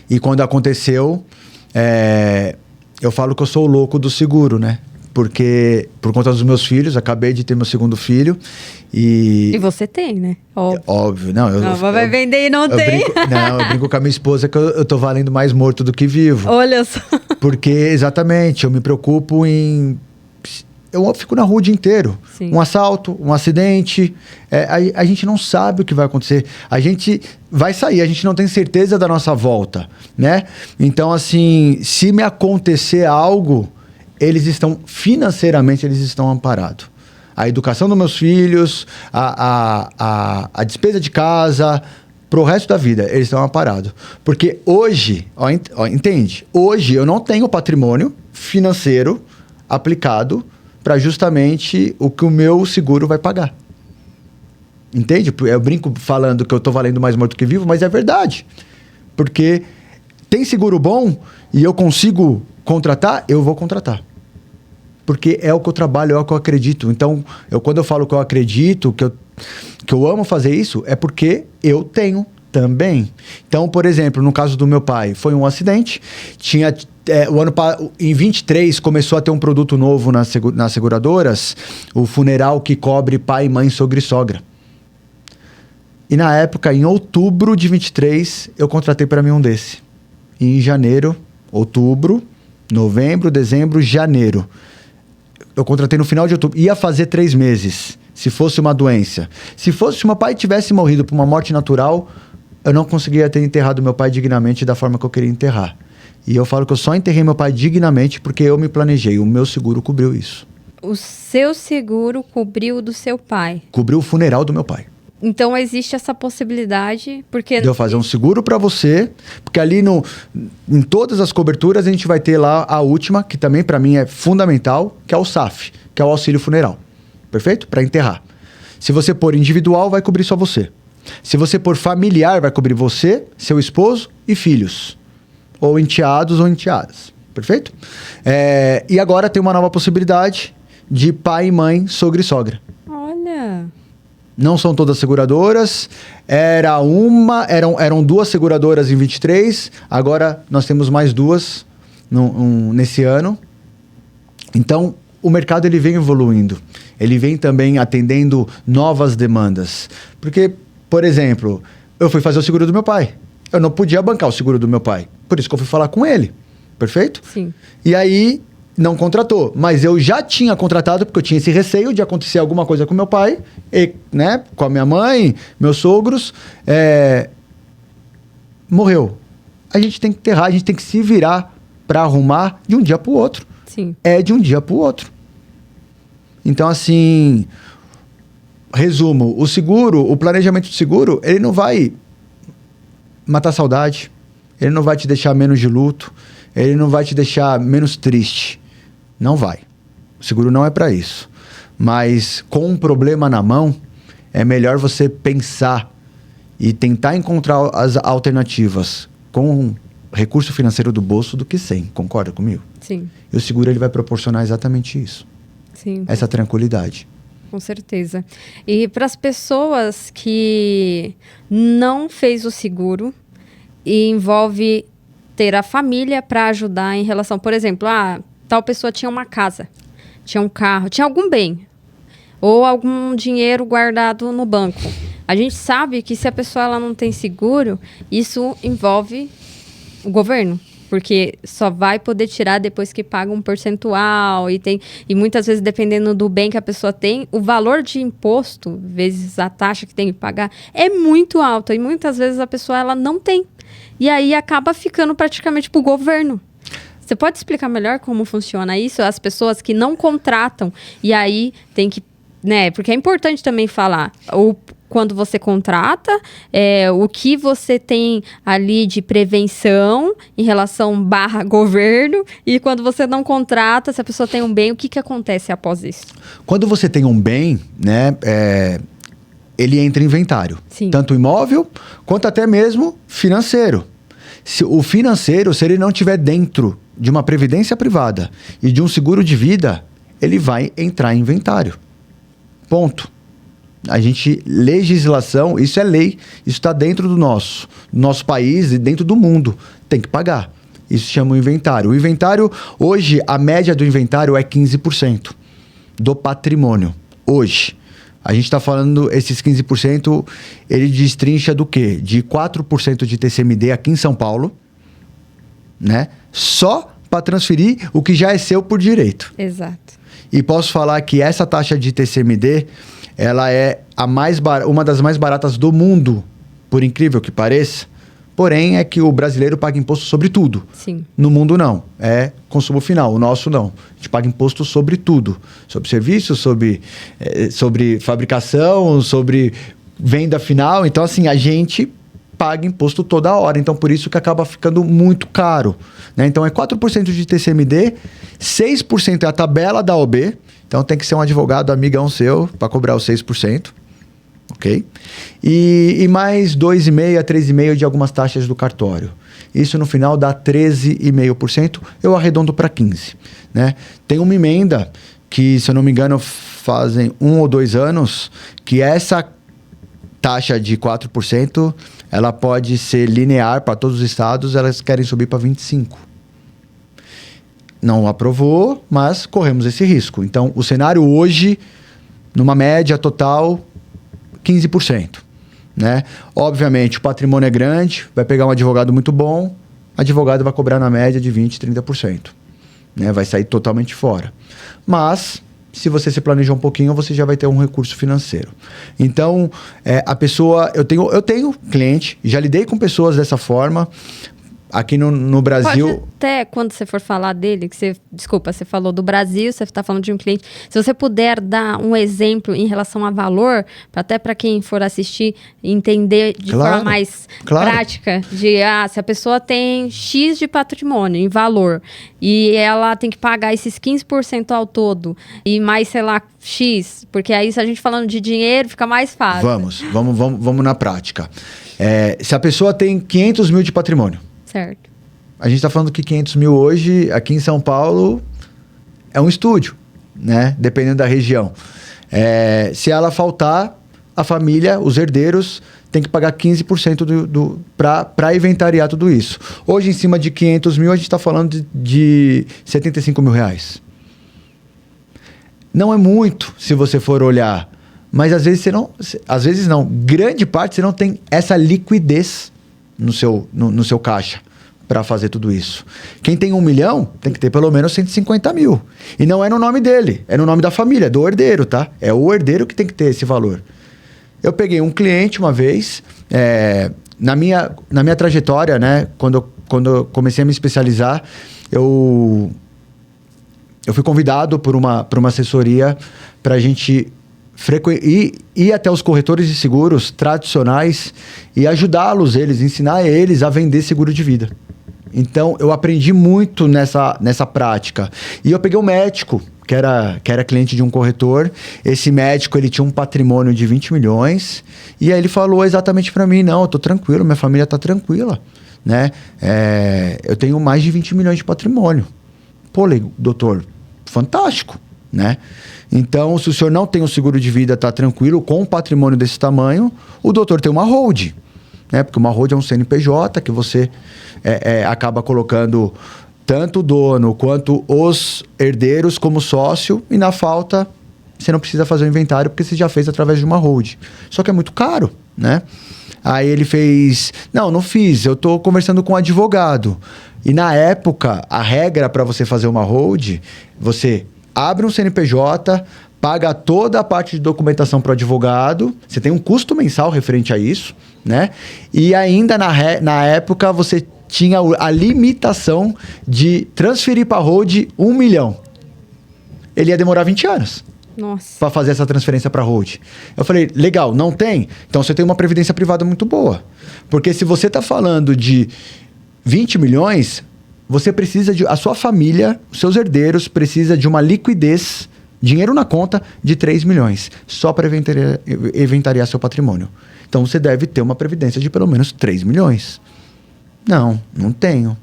[SPEAKER 2] E quando aconteceu, eu falo que eu sou o louco do seguro, né? Porque, por conta dos meus filhos, acabei de ter meu segundo filho e
[SPEAKER 1] você tem, né?
[SPEAKER 2] Óbvio. Não,
[SPEAKER 1] vai vender e não tem.
[SPEAKER 2] Eu brinco com a minha esposa que eu tô valendo mais morto do que vivo.
[SPEAKER 1] Olha só.
[SPEAKER 2] Porque, exatamente, eu me preocupo em... Eu fico na rua o dia inteiro. Sim. Um assalto, um acidente. A gente não sabe o que vai acontecer. A gente vai sair, a gente não tem certeza da nossa volta, né? Então, assim, se me acontecer algo, financeiramente, eles estão amparados. A educação dos meus filhos, a despesa de casa, pro resto da vida, eles estão amparados. Porque hoje, entende? Hoje eu não tenho patrimônio financeiro aplicado para justamente o que o meu seguro vai pagar. Entende? Eu brinco falando que eu tô valendo mais morto que vivo, mas é verdade. Porque tem seguro bom e eu consigo contratar, eu vou contratar. Porque é o que eu trabalho, é o que eu acredito. Então, quando eu falo que eu acredito, que eu amo fazer isso, é porque eu tenho também. Então, por exemplo, no caso do meu pai, foi um acidente. Em 23 começou a ter um produto novo nas seguradoras, o funeral que cobre pai, mãe, sogro e sogra. E na época, em outubro de 23, eu contratei para mim um desse. E em janeiro, outubro, novembro, dezembro, janeiro. Eu contratei no final de outubro. Ia fazer 3 meses, se fosse uma doença. Se meu pai tivesse morrido por uma morte natural, eu não conseguiria ter enterrado meu pai dignamente da forma que eu queria enterrar. E eu falo que eu só enterrei meu pai dignamente porque eu me planejei. O meu seguro cobriu isso.
[SPEAKER 1] O seu seguro cobriu o do seu pai?
[SPEAKER 2] Cobriu o funeral do meu pai.
[SPEAKER 1] Então existe essa possibilidade, porque...
[SPEAKER 2] De eu fazer um seguro para você, porque ali em todas as coberturas a gente vai ter lá a última, que também para mim é fundamental, que é o SAF, que é o auxílio funeral. Perfeito? Para enterrar. Se você pôr individual, vai cobrir só você. Se você pôr familiar, vai cobrir você, seu esposo e filhos. Ou enteados ou enteadas. Perfeito? E agora tem uma nova possibilidade de pai e mãe, sogro e sogra.
[SPEAKER 1] Olha...
[SPEAKER 2] Não são todas seguradoras. Eram 2 seguradoras em 23. Agora nós temos mais 2 nesse ano. Então, o mercado ele vem evoluindo. Ele vem também atendendo novas demandas. Porque, por exemplo, eu fui fazer o seguro do meu pai. Eu não podia bancar o seguro do meu pai. Por isso que eu fui falar com ele. Perfeito?
[SPEAKER 1] Sim.
[SPEAKER 2] E aí... não contratou, mas eu já tinha contratado porque eu tinha esse receio de acontecer alguma coisa com meu pai, né, com a minha mãe, meus sogros, morreu. A gente tem que enterrar, a gente tem que se virar para arrumar de um dia para o outro.
[SPEAKER 1] Sim.
[SPEAKER 2] De um dia para o outro. Então, assim, resumo, o planejamento do seguro, ele não vai matar a saudade, ele não vai te deixar menos de luto, ele não vai te deixar menos triste. Não vai. O seguro não é para isso. Mas com um problema na mão, é melhor você pensar e tentar encontrar as alternativas com recurso financeiro do bolso do que sem. Concorda comigo?
[SPEAKER 1] Sim.
[SPEAKER 2] E o seguro ele vai proporcionar exatamente isso.
[SPEAKER 1] Sim.
[SPEAKER 2] Essa tranquilidade.
[SPEAKER 1] Com certeza. E para as pessoas que não fez o seguro e envolve ter a família para ajudar em relação, por exemplo, tal pessoa tinha uma casa, tinha um carro, tinha algum bem ou algum dinheiro guardado no banco. A gente sabe que se a pessoa ela não tem seguro, isso envolve o governo, porque só vai poder tirar depois que paga um percentual e muitas vezes, dependendo do bem que a pessoa tem, o valor de imposto, vezes a taxa que tem que pagar, é muito alto e muitas vezes a pessoa ela não tem. E aí acaba ficando praticamente para o governo. Você pode explicar melhor como funciona isso? As pessoas que não contratam e aí tem que... né? Porque é importante também falar. Quando você contrata, o que você tem ali de prevenção em relação /governo. E quando você não contrata, se a pessoa tem um bem, o que acontece após isso?
[SPEAKER 2] Quando você tem um bem, né? Ele entra em inventário.
[SPEAKER 1] Sim.
[SPEAKER 2] Tanto imóvel, quanto até mesmo financeiro. O financeiro, se ele não estiver dentro de uma previdência privada e de um seguro de vida, ele vai entrar em inventário. Ponto. A gente, legislação, isso é lei, isso está dentro do nosso país e dentro do mundo. Tem que pagar. Isso se chama o inventário. O inventário, hoje, a média do inventário é 15% do patrimônio. Hoje. A gente está falando, esses 15%, ele destrincha do quê? De 4% de TCMD aqui em São Paulo, né? Só para transferir o que já é seu por direito.
[SPEAKER 1] Exato.
[SPEAKER 2] E posso falar que essa taxa de TCMD, ela é uma das mais baratas do mundo, por incrível que pareça. Porém, é que o brasileiro paga imposto sobre tudo.
[SPEAKER 1] Sim.
[SPEAKER 2] No mundo, não. É consumo final. O nosso, não. A gente paga imposto sobre tudo. Sobre serviços, sobre fabricação, sobre venda final. Então, assim, a gente paga imposto toda hora. Então, por isso que acaba ficando muito caro. Né? Então, é 4% de TCMD, 6% é a tabela da OB. Então, tem que ser um advogado amigão seu para cobrar os 6%. Ok? E mais 2,5% a 3,5% de algumas taxas do cartório. Isso no final dá 13,5%. Eu arredondo para 15%. Né? Tem uma emenda que, se eu não me engano, fazem 1 ou 2 anos, que essa taxa de 4%, ela pode ser linear para todos os estados, elas querem subir para 25%. Não aprovou, mas corremos esse risco. Então, o cenário hoje, numa média total, 15%. Né? Obviamente, o patrimônio é grande, vai pegar um advogado muito bom, o advogado vai cobrar na média de 20%, 30%. Né? Vai sair totalmente fora. Mas, se você se planejar um pouquinho, você já vai ter um recurso financeiro. Então, a pessoa... Eu tenho cliente, já lidei com pessoas dessa forma. Aqui no Brasil...
[SPEAKER 1] Pode até, quando você for falar dele, você falou do Brasil, você está falando de um cliente. Se você puder dar um exemplo em relação a valor, até para quem for assistir, entender de forma mais prática, se a pessoa tem X de patrimônio em valor, e ela tem que pagar esses 15% ao todo, e mais, sei lá, X, porque aí, se a gente falando de dinheiro, fica mais fácil.
[SPEAKER 2] Vamos na prática. Se a pessoa tem 500 mil de patrimônio,
[SPEAKER 1] certo.
[SPEAKER 2] A gente está falando que 500 mil hoje, aqui em São Paulo, é um estúdio, né? Dependendo da região. Se ela faltar, a família, os herdeiros, tem que pagar 15% para inventariar tudo isso. Hoje, em cima de 500 mil, a gente está falando de 75 mil reais. Não é muito, se você for olhar. Mas às vezes não. Grande parte você não tem essa liquidez no seu caixa para fazer tudo isso. Quem tem 1 milhão tem que ter pelo menos 150 mil. E não é no nome dele, é no nome da família, do herdeiro, tá? É o herdeiro que tem que ter esse valor. Eu peguei um cliente uma vez, na minha trajetória, né? Quando eu comecei a me especializar, eu fui convidado por uma assessoria para a gente ir até os corretores de seguros tradicionais e ajudá-los, ensinar eles a vender seguro de vida. Então, eu aprendi muito nessa prática. E eu peguei um médico, que era cliente de um corretor. Esse médico, ele tinha um patrimônio de 20 milhões. E aí ele falou exatamente para mim, não, eu tô tranquilo, minha família tá tranquila. Né? Eu tenho mais de 20 milhões de patrimônio. Pô, doutor, fantástico, né? Então, se o senhor não tem um seguro de vida, está tranquilo, com um patrimônio desse tamanho, o doutor tem uma hold, né? Porque uma hold é um CNPJ que você acaba colocando tanto o dono quanto os herdeiros como sócio, e na falta você não precisa fazer o inventário porque você já fez através de uma hold. Só que é muito caro, né? Aí ele fez... Não fiz, eu estou conversando com um advogado. E na época, a regra para você fazer uma hold, você... abre um CNPJ, paga toda a parte de documentação para o advogado, você tem um custo mensal referente a isso, né? E ainda na época você tinha a limitação de transferir para a hold 1 milhão. Ele ia demorar 20 anos.
[SPEAKER 1] Nossa.
[SPEAKER 2] Para fazer essa transferência para a hold. Eu falei, legal, não tem? Então você tem uma previdência privada muito boa. Porque se você está falando de 20 milhões... Você precisa a sua família, os seus herdeiros, precisa de uma liquidez, dinheiro na conta, de 3 milhões, só para inventariar seu patrimônio. Então, você deve ter uma previdência de pelo menos 3 milhões. Não tenho.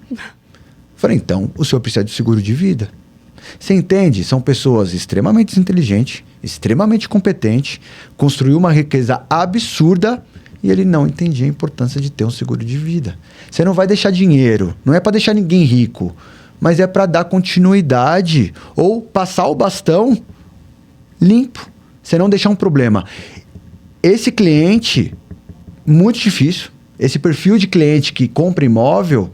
[SPEAKER 2] Falei, então, o senhor precisa de seguro de vida. Você entende? São pessoas extremamente inteligentes, extremamente competentes, construiu uma riqueza absurda e ele não entendia a importância de ter um seguro de vida. Você não vai deixar dinheiro, não é para deixar ninguém rico, mas é para dar continuidade ou passar o bastão limpo. Você não deixar um problema. Esse cliente, muito difícil, esse perfil de cliente que compra imóvel,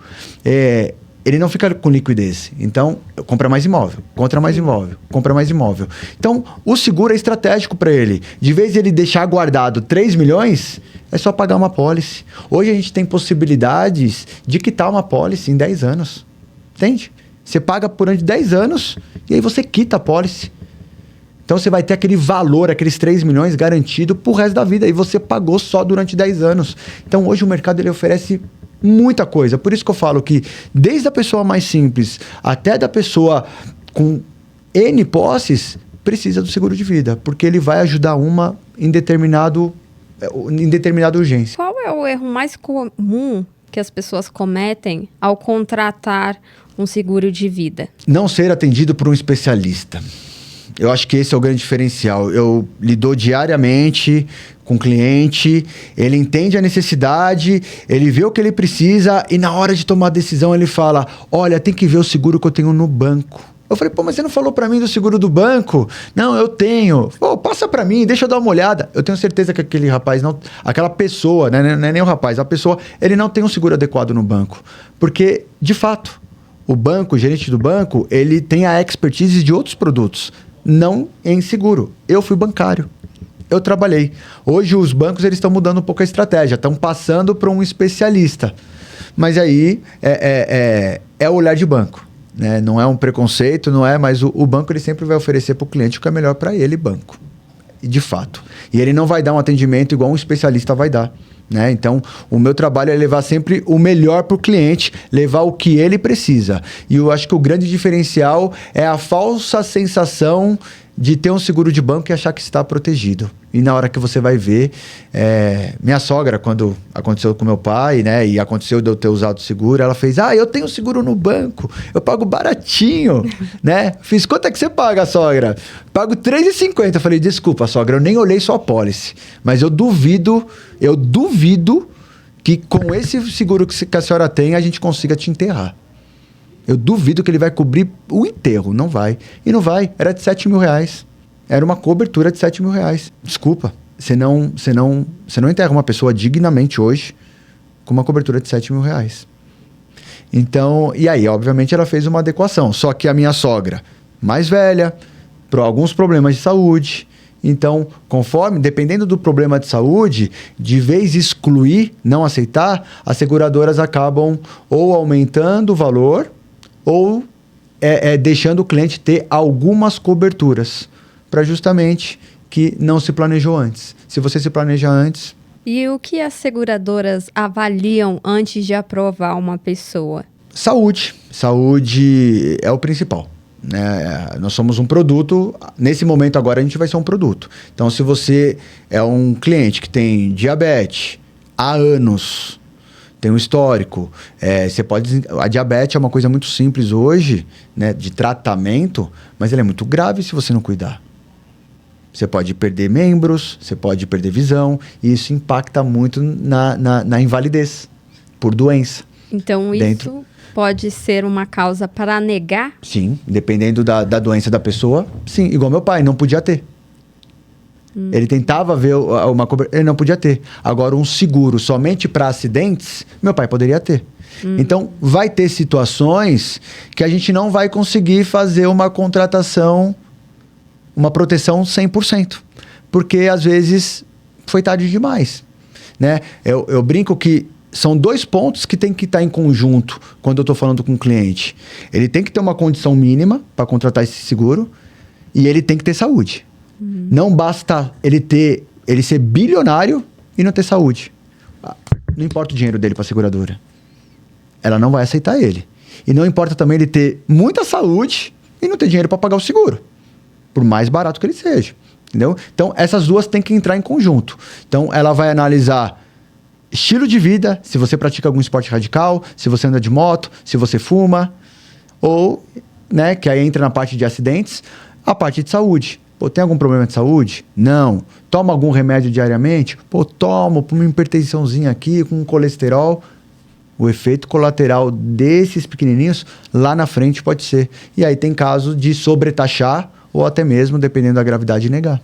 [SPEAKER 2] ele não fica com liquidez. Então, compra mais imóvel, compra mais imóvel, compra mais imóvel. Então, o seguro é estratégico para ele. De vez de ele deixar guardado 3 milhões, é só pagar uma pólice. Hoje a gente tem possibilidades de quitar uma pólice em 10 anos. Entende? Você paga por 10 anos e aí você quita a pólice. Então você vai ter aquele valor, aqueles 3 milhões garantido pro resto da vida. E você pagou só durante 10 anos. Então hoje o mercado ele oferece muita coisa. Por isso que eu falo que desde a pessoa mais simples até da pessoa com N posses, precisa do seguro de vida. Porque ele vai ajudar uma em determinada urgência.
[SPEAKER 1] Qual é o erro mais comum que as pessoas cometem ao contratar um seguro de vida?
[SPEAKER 2] Não ser atendido por um especialista. Eu acho que esse é o grande diferencial. Eu lido diariamente com o cliente, ele entende a necessidade, ele vê o que ele precisa e na hora de tomar a decisão ele fala, olha, tem que ver o seguro que eu tenho no banco. Eu falei, pô, mas você não falou pra mim do seguro do banco? Não, eu tenho. Pô, passa pra mim, deixa eu dar uma olhada. Eu tenho certeza que aquele rapaz, aquela pessoa, né, não é nem o rapaz, a pessoa, ele não tem um seguro adequado no banco. Porque, de fato, o banco, o gerente do banco, ele tem a expertise de outros produtos. Não em seguro. Eu fui bancário. Eu trabalhei. Hoje os bancos eles estão mudando um pouco a estratégia. Estão passando para um especialista. Mas aí é o olhar de banco. Né? Não é um preconceito, não é, mas o banco ele sempre vai oferecer para o cliente o que é melhor para ele, banco. E de fato. E ele não vai dar um atendimento igual um especialista vai dar. Né? Então, o meu trabalho é levar sempre o melhor para o cliente, levar o que ele precisa. E eu acho que o grande diferencial é a falsa sensação de ter um seguro de banco e achar que está protegido. E na hora que você vai ver, minha sogra, quando aconteceu com meu pai, né, e aconteceu de eu ter usado seguro, ela fez, eu tenho seguro no banco, eu pago baratinho, né? Fiz, quanto é que você paga, sogra? Pago R$3,50. Eu falei, desculpa, sogra, eu nem olhei sua apólice, mas eu duvido que com esse seguro que a senhora tem, a gente consiga te enterrar. Eu duvido que ele vai cobrir o enterro. Não vai. E não vai. Era de R$7 mil. Era uma cobertura de R$7 mil. Desculpa. Você não enterra uma pessoa dignamente hoje com uma cobertura de R$7 mil. Então, e aí, obviamente, ela fez uma adequação. Só que a minha sogra, mais velha, por alguns problemas de saúde. Então, dependendo do problema de saúde, de vez excluir, não aceitar, as seguradoras acabam ou aumentando o valor ou deixando o cliente ter algumas coberturas para justamente que não se planejou antes. Se você se planeja antes...
[SPEAKER 1] E o que as seguradoras avaliam antes de aprovar uma pessoa?
[SPEAKER 2] Saúde. Saúde é o principal. Nós somos um produto, nesse momento agora a gente vai ser um produto. Então, se você é um cliente que tem diabetes há anos... Tem um histórico. A diabetes é uma coisa muito simples hoje, né, de tratamento, mas ela é muito grave se você não cuidar. Você pode perder membros, você pode perder visão, e isso impacta muito na invalidez por doença.
[SPEAKER 1] Então, isso pode ser uma causa para negar?
[SPEAKER 2] Sim, dependendo da doença da pessoa. Sim, igual meu pai, não podia ter. Ele tentava ver uma cobertura, ele não podia ter. Agora, um seguro somente para acidentes, meu pai poderia ter. Então, vai ter situações que a gente não vai conseguir fazer uma contratação, uma proteção 100%. Porque, às vezes, foi tarde demais. Né? Eu brinco que são 2 pontos que tem que estar em conjunto quando eu estou falando com o cliente. Ele tem que ter uma condição mínima para contratar esse seguro e ele tem que ter saúde. Não basta ele ser bilionário e não ter saúde. Não importa o dinheiro dele para a seguradora. Ela não vai aceitar ele. E não importa também ele ter muita saúde e não ter dinheiro para pagar o seguro. Por mais barato que ele seja. Entendeu? Então, essas duas têm que entrar em conjunto. Então, ela vai analisar estilo de vida, se você pratica algum esporte radical, se você anda de moto, se você fuma, ou né, que aí entra na parte de acidentes, a parte de saúde. Pô, tem algum problema de saúde? Não. Toma algum remédio diariamente? Pô, tomo uma hipertensãozinha aqui, com colesterol. O efeito colateral desses pequenininhos lá na frente pode ser. E aí tem caso de sobretaxar ou até mesmo, dependendo da gravidade, negar.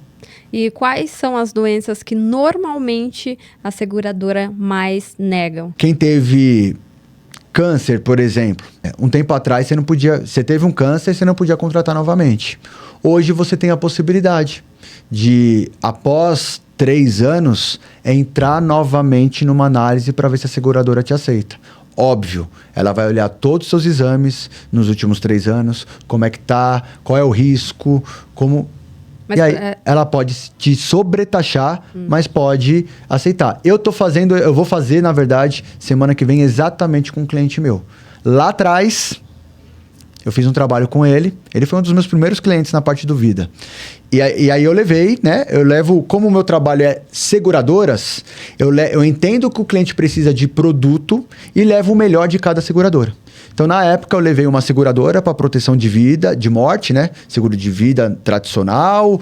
[SPEAKER 1] E quais são as doenças que normalmente a seguradora mais negam?
[SPEAKER 2] Quem teve câncer, por exemplo, um tempo atrás você teve um câncer, você não podia contratar novamente. Hoje você tem a possibilidade de, após 3 anos, entrar novamente numa análise para ver se a seguradora te aceita. Óbvio, ela vai olhar todos os seus exames nos últimos 3 anos, como é que tá, qual é o risco, como... Mas, e aí, ela pode te sobretaxar, mas pode aceitar. Eu vou fazer, na verdade, semana que vem, exatamente com um cliente meu. Lá atrás, eu fiz um trabalho com ele. Ele foi um dos meus primeiros clientes na parte do Vida. E aí eu levei, né? Eu levo, como o meu trabalho é seguradoras, eu entendo que o cliente precisa de produto e levo o melhor de cada seguradora. Então, na época, eu levei uma seguradora para proteção de vida, de morte, né? Seguro de vida tradicional,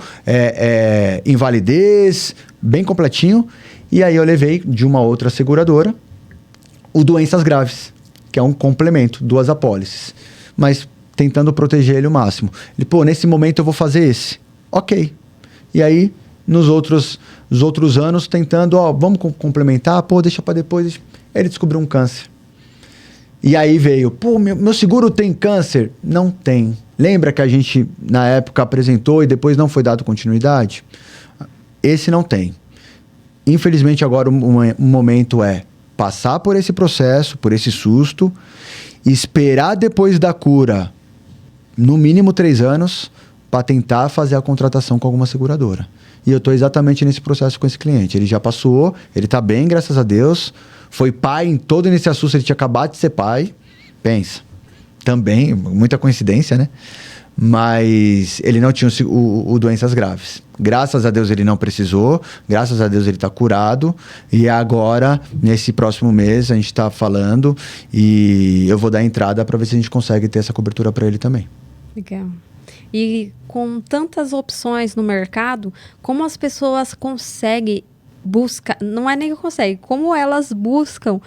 [SPEAKER 2] invalidez, bem completinho. E aí eu levei de uma outra seguradora o doenças graves, que é um complemento, 2 apólices. Mas tentando proteger ele o máximo. Ele, pô, nesse momento eu vou fazer esse. Ok. E aí, nos outros anos, tentando, vamos complementar, pô, deixa para depois. Ele descobriu um câncer. E aí veio, pô, meu seguro tem câncer? Não tem. Lembra que a gente, na época, apresentou e depois não foi dado continuidade? Esse não tem. Infelizmente, agora um momento é passar por esse processo, por esse susto, esperar depois da cura, no mínimo 3 anos, para tentar fazer a contratação com alguma seguradora. E eu estou exatamente nesse processo com esse cliente. Ele já passou, ele está bem, graças a Deus. Foi pai em todo nesse assunto, ele tinha acabado de ser pai. Pensa. Também, muita coincidência, né? Mas ele não tinha o doenças graves. Graças a Deus ele não precisou, graças a Deus ele está curado. E agora, nesse próximo mês, a gente está falando e eu vou dar entrada para ver se a gente consegue ter essa cobertura para ele também.
[SPEAKER 1] Legal. E com tantas opções no mercado, como as pessoas conseguem buscar, não é nem que conseguem, como elas buscam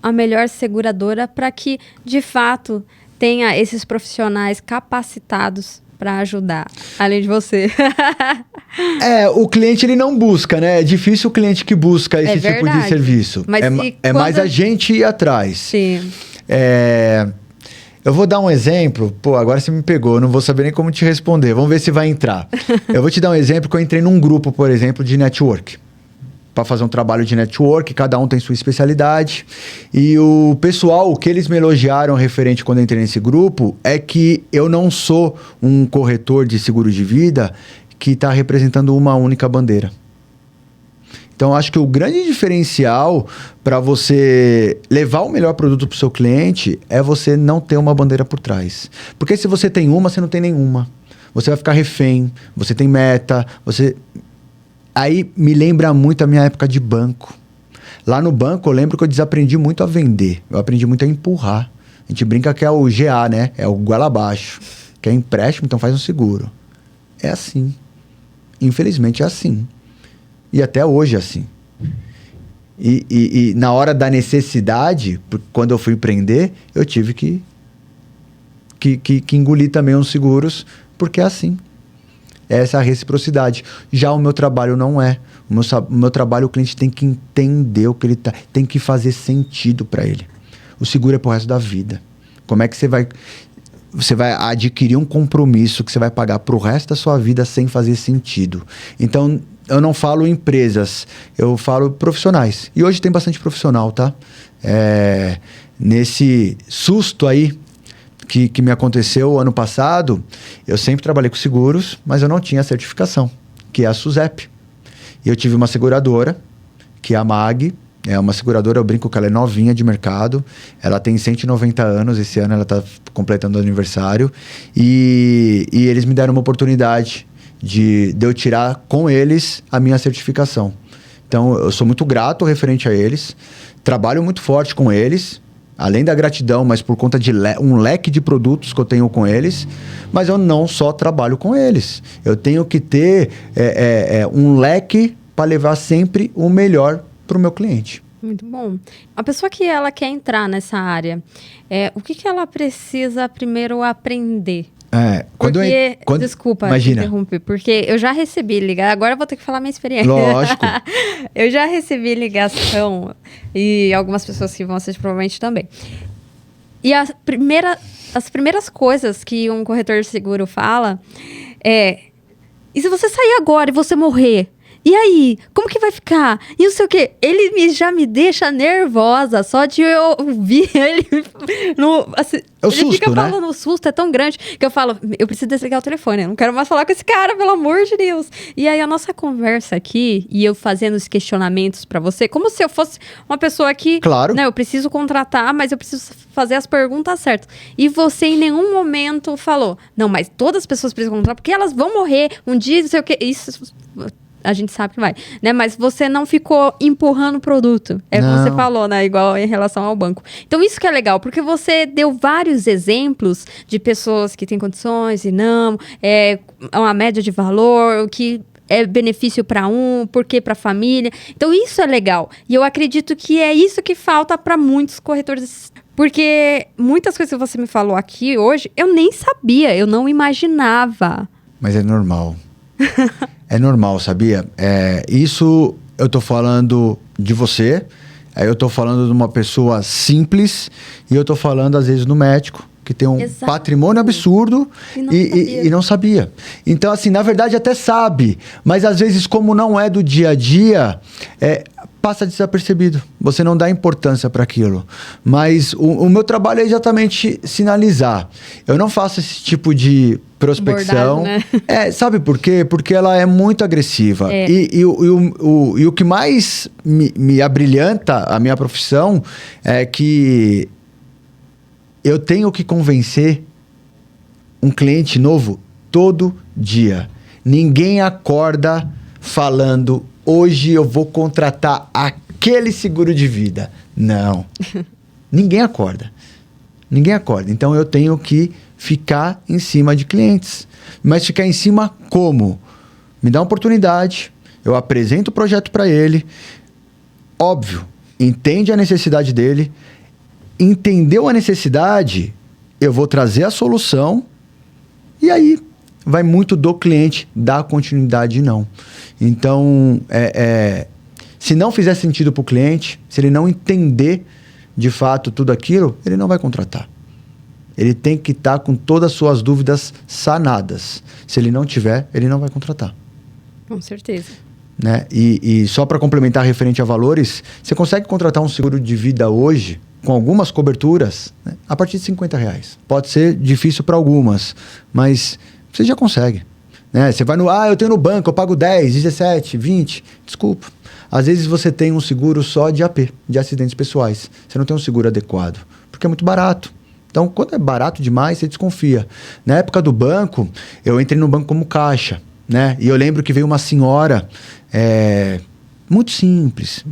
[SPEAKER 1] a melhor seguradora para que, de fato, tenha esses profissionais capacitados para ajudar, além de você.
[SPEAKER 2] O cliente ele não busca, né? É difícil o cliente que busca esse tipo de serviço. Mas é mais a gente ir atrás.
[SPEAKER 1] Sim.
[SPEAKER 2] Eu vou dar um exemplo. Pô, agora você me pegou, eu não vou saber nem como te responder. Vamos ver se vai entrar. Eu vou te dar um exemplo que eu entrei num grupo, por exemplo, de network. Para fazer um trabalho de network, cada um tem sua especialidade. E o pessoal, o que eles me elogiaram referente quando eu entrei nesse grupo, é que eu não sou um corretor de seguro de vida que está representando uma única bandeira. Então, acho que o grande diferencial para você levar o melhor produto para o seu cliente é você não ter uma bandeira por trás. Porque se você tem uma, você não tem nenhuma. Você vai ficar refém, você tem meta, Aí me lembra muito a minha época de banco. Lá no banco eu lembro que eu desaprendi muito a vender. Eu aprendi muito a empurrar. A gente brinca que é o GA, né? É o goela abaixo. Que é empréstimo, então faz um seguro. É assim. Infelizmente é assim. E até hoje é assim. E na hora da necessidade, quando eu fui empreender, eu tive que engolir também uns seguros, porque é assim. Essa é a reciprocidade. Já o meu trabalho não é. O meu trabalho, o cliente tem que entender o que ele tá, tem que fazer sentido para ele. O seguro é pro resto da vida. Como é que você vai adquirir um compromisso que você vai pagar pro resto da sua vida sem fazer sentido? Então, eu não falo empresas, eu falo profissionais. E hoje tem bastante profissional, tá? Nesse susto aí, que me aconteceu ano passado, eu sempre trabalhei com seguros, mas eu não tinha certificação, que é a SUSEP. E eu tive uma seguradora, que é a MAG, é uma seguradora, eu brinco que ela é novinha de mercado, ela tem 190 anos, esse ano ela está completando o aniversário, e eles me deram uma oportunidade de eu tirar com eles a minha certificação. Então, eu sou muito grato referente a eles, trabalho muito forte com eles, além da gratidão, mas por conta de um leque de produtos que eu tenho com eles, mas eu não só trabalho com eles. Eu tenho que ter um leque para levar sempre o melhor para o meu cliente.
[SPEAKER 1] Muito bom. A pessoa que ela quer entrar nessa área, o que ela precisa primeiro aprender? Desculpa te interromper, porque eu já recebi ligação, agora eu vou ter que falar minha experiência.
[SPEAKER 2] Lógico.
[SPEAKER 1] Eu já recebi ligação, e algumas pessoas que vão assistir provavelmente também. E as primeiras coisas que um corretor de seguro fala e se você sair agora e você morrer? E aí, como que vai ficar? E não sei o quê. Ele já me deixa nervosa só de eu ouvir ele.
[SPEAKER 2] É o susto,
[SPEAKER 1] ele fica
[SPEAKER 2] né?
[SPEAKER 1] falando, o susto é tão grande que eu falo, eu preciso desligar o telefone, eu não quero mais falar com esse cara, pelo amor de Deus. E aí a nossa conversa aqui, e eu fazendo os questionamentos pra você, como se eu fosse uma pessoa que...
[SPEAKER 2] Claro.
[SPEAKER 1] Não, eu preciso contratar, mas eu preciso fazer as perguntas certas. E você em nenhum momento falou, não, mas todas as pessoas precisam contratar, porque elas vão morrer um dia, não sei o quê. Isso... A gente sabe que vai, né? Mas você não ficou empurrando o produto. É o que você falou, né? Igual em relação ao banco. Então, isso que é legal, porque você deu vários exemplos de pessoas que têm condições e não, uma média de valor, o que é benefício para por que para a família. Então, isso é legal. E eu acredito que é isso que falta para muitos corretores. Porque muitas coisas que você me falou aqui hoje, eu nem sabia, eu não imaginava.
[SPEAKER 2] Mas é normal. É normal, sabia? Isso eu tô falando de você, eu tô falando de uma pessoa simples e eu tô falando, às vezes, no médico, que tem um patrimônio absurdo e não sabia. Então, assim, na verdade até sabe, mas às vezes, como não é do dia a dia, passa desapercebido. Você não dá importância para aquilo. Mas o meu trabalho é exatamente sinalizar. Eu não faço esse tipo de prospecção.
[SPEAKER 1] Bordado, né?
[SPEAKER 2] Sabe por quê? Porque ela é muito agressiva. E o que mais me abrilhanta a minha profissão é que eu tenho que convencer um cliente novo todo dia. Ninguém acorda falando, hoje eu vou contratar aquele seguro de vida. Não. Ninguém acorda. Ninguém acorda. Então eu tenho que ficar em cima de clientes. Mas ficar em cima como? Me dá uma oportunidade, eu apresento o projeto para ele, óbvio, entende a necessidade dele, entendeu a necessidade, eu vou trazer a solução e aí vai muito do cliente dar continuidade, não. Então, se não fizer sentido para o cliente, se ele não entender de fato tudo aquilo, ele não vai contratar. Ele tem que estar com todas as suas dúvidas sanadas. Se ele não tiver, ele não vai contratar.
[SPEAKER 1] Com certeza.
[SPEAKER 2] Né? E só para complementar referente a valores, você consegue contratar um seguro de vida hoje com algumas coberturas, né, a partir de R$50. Pode ser difícil para algumas, mas você já consegue. Né? Você vai eu tenho no banco, eu pago 10, 17, 20. Desculpa. Às vezes você tem um seguro só de AP, de acidentes pessoais. Você não tem um seguro adequado, porque é muito barato. Então, quando é barato demais, você desconfia. Na época do banco, eu entrei no banco como caixa, né? E eu lembro que veio uma senhora, muito simples,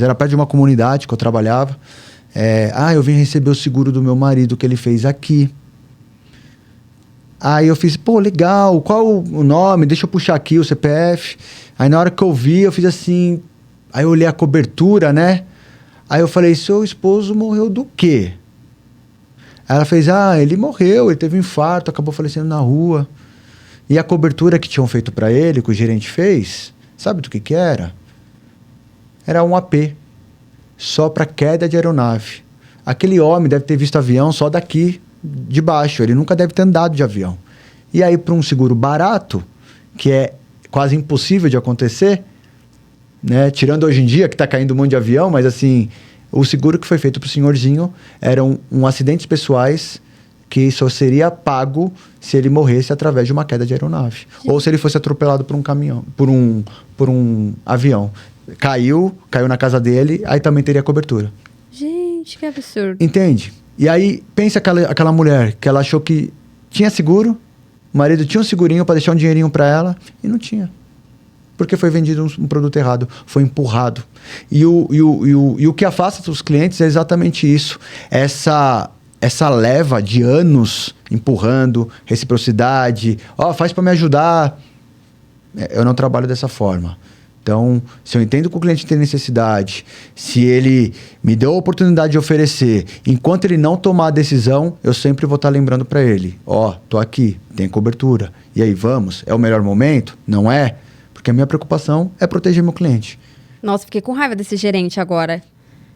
[SPEAKER 2] era perto de uma comunidade que eu trabalhava. Eu vim receber o seguro do meu marido que ele fez aqui. Aí eu fiz, legal, qual o nome? Deixa eu puxar aqui o CPF. Aí na hora que eu vi, eu fiz assim, aí eu olhei a cobertura, né? Aí eu falei, seu esposo morreu do quê? Aí ela fez, ele morreu, ele teve um infarto, acabou falecendo na rua. E a cobertura que tinham feito para ele, que o gerente fez, sabe do que era? Era um AP, só para queda de aeronave. Aquele homem deve ter visto avião só daqui de baixo, ele nunca deve ter andado de avião. E aí, para um seguro barato, que é quase impossível de acontecer, né? Tirando hoje em dia, que está caindo um monte de avião, mas assim... O seguro que foi feito para o senhorzinho eram acidentes pessoais que só seria pago se ele morresse através de uma queda de aeronave. Sim. Ou se ele fosse atropelado por um caminhão, por um avião. Caiu na casa dele, aí também teria cobertura.
[SPEAKER 1] Gente, que absurdo.
[SPEAKER 2] Entende? E aí, pensa aquela mulher que ela achou que tinha seguro, o marido tinha um segurinho para deixar um dinheirinho para ela e não tinha. porque foi vendido um produto errado, foi empurrado. E o que afasta os clientes é exatamente isso. Essa leva de anos empurrando, reciprocidade, faz para me ajudar. Eu não trabalho dessa forma. Então, se eu entendo que o cliente tem necessidade, se ele me deu a oportunidade de oferecer, enquanto ele não tomar a decisão, eu sempre vou estar lembrando para ele, tô aqui, tem cobertura. E aí, vamos? É o melhor momento? Não é? Porque a minha preocupação é proteger meu cliente.
[SPEAKER 1] Nossa, fiquei com raiva desse gerente agora.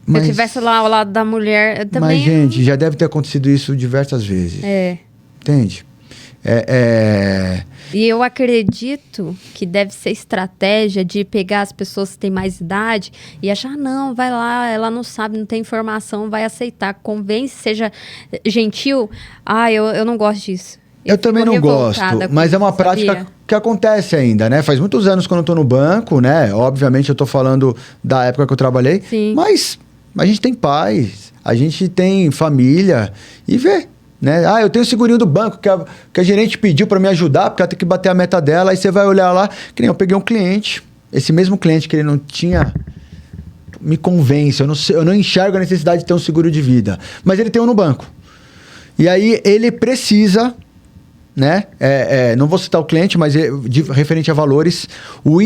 [SPEAKER 1] Se eu estivesse lá ao lado da mulher, eu também...
[SPEAKER 2] Mas, gente, já deve ter acontecido isso diversas vezes. Entende?
[SPEAKER 1] E eu acredito que deve ser estratégia de pegar as pessoas que têm mais idade e achar, não, vai lá, ela não sabe, não tem informação, vai aceitar, convence, seja gentil. Eu não gosto disso.
[SPEAKER 2] Eu também não gosto, mas é uma prática que acontece ainda, né? Faz muitos anos que eu não estou no banco, né? Obviamente eu estou falando da época que eu trabalhei,
[SPEAKER 1] sim,
[SPEAKER 2] mas a gente tem pais, a gente tem família e vê. Né? Eu tenho o segurinho do banco que a gerente pediu para me ajudar, porque ela tem que bater a meta dela. Aí você vai olhar lá, que nem eu peguei um cliente, esse mesmo cliente que ele não tinha, me convence, eu não enxergo a necessidade de ter um seguro de vida, mas ele tem um no banco. E aí ele precisa, né? Não vou citar o cliente, mas referente a valores, o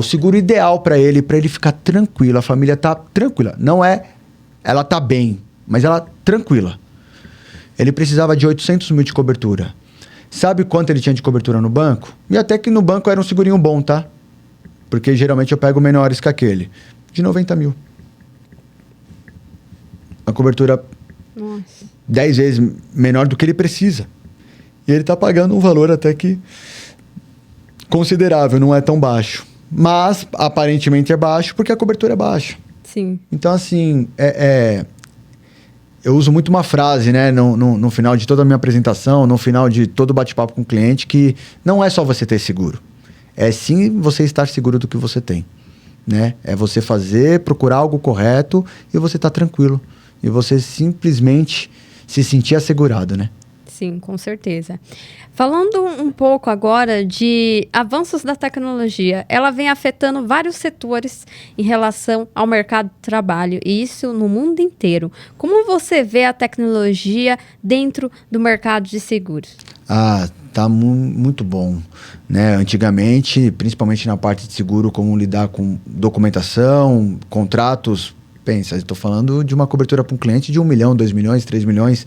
[SPEAKER 2] seguro ideal para ele ficar tranquilo, a família tá tranquila. Não é, ela tá bem, mas ela tranquila. Ele precisava de 800 mil de cobertura. Sabe quanto ele tinha de cobertura no banco? E até que no banco era um segurinho bom, tá? Porque geralmente eu pego menores que aquele. De 90 mil. A cobertura 10 vezes menor do que ele precisa. E ele tá pagando um valor até que considerável, não é tão baixo. Mas aparentemente é baixo porque a cobertura é baixa.
[SPEAKER 1] Sim.
[SPEAKER 2] Então, assim, eu uso muito uma frase, né, no final de toda a minha apresentação, no final de todo o bate-papo com o cliente, que não é só você ter seguro. É sim você estar seguro do que você tem, né? É você procurar algo correto e você estar tranquilo. E você simplesmente se sentir assegurado, né?
[SPEAKER 1] Sim, com certeza. Falando um pouco agora de avanços da tecnologia, ela vem afetando vários setores em relação ao mercado de trabalho, e isso no mundo inteiro. Como você vê a tecnologia dentro do mercado de seguros?
[SPEAKER 2] Tá muito bom, né? Antigamente, principalmente na parte de seguro, como lidar com documentação, contratos. Pensa, estou falando de uma cobertura para um cliente de 1 milhão, 2 milhões, 3 milhões.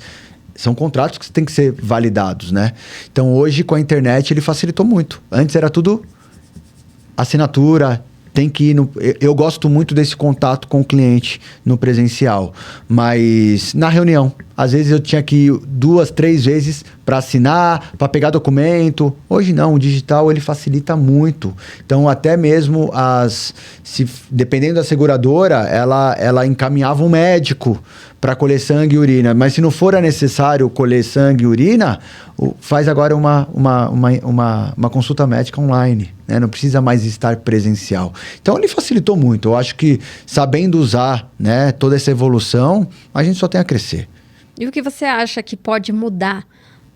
[SPEAKER 2] São contratos que têm que ser validados, né? Então, hoje, com a internet, ele facilitou muito. Antes era tudo assinatura, tem que ir eu gosto muito desse contato com o cliente no presencial, mas na reunião. Às vezes eu tinha que ir 2, 3 vezes para assinar, para pegar documento. Hoje não, o digital ele facilita muito. Então, até mesmo dependendo da seguradora, ela encaminhava um médico para colher sangue e urina. Mas se não for necessário colher sangue e urina, faz agora uma consulta médica online, né? Não precisa mais estar presencial. Então, ele facilitou muito. Eu acho que sabendo usar, né, toda essa evolução, a gente só tem a crescer.
[SPEAKER 1] E o que você acha que pode mudar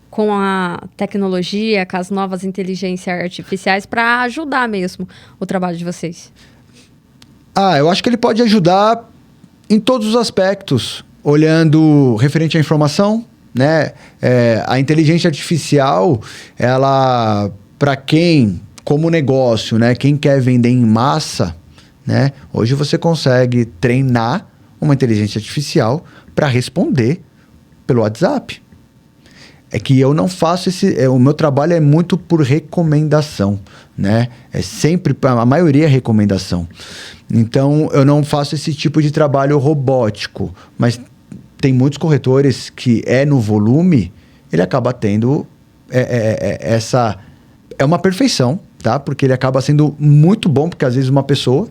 [SPEAKER 1] com a tecnologia, com as novas inteligências artificiais para ajudar mesmo o trabalho de vocês?
[SPEAKER 2] Eu acho que ele pode ajudar em todos os aspectos, olhando referente à informação, né? A inteligência artificial, ela, para quem, como negócio, né? Quem quer vender em massa, né? Hoje você consegue treinar uma inteligência artificial para responder pelo WhatsApp. É que eu não faço o meu trabalho é muito por recomendação, né? É sempre, a maioria é recomendação. Então, eu não faço esse tipo de trabalho robótico, mas tem muitos corretores que no volume, ele acaba tendo essa... É uma perfeição, tá? Porque ele acaba sendo muito bom, porque às vezes uma pessoa...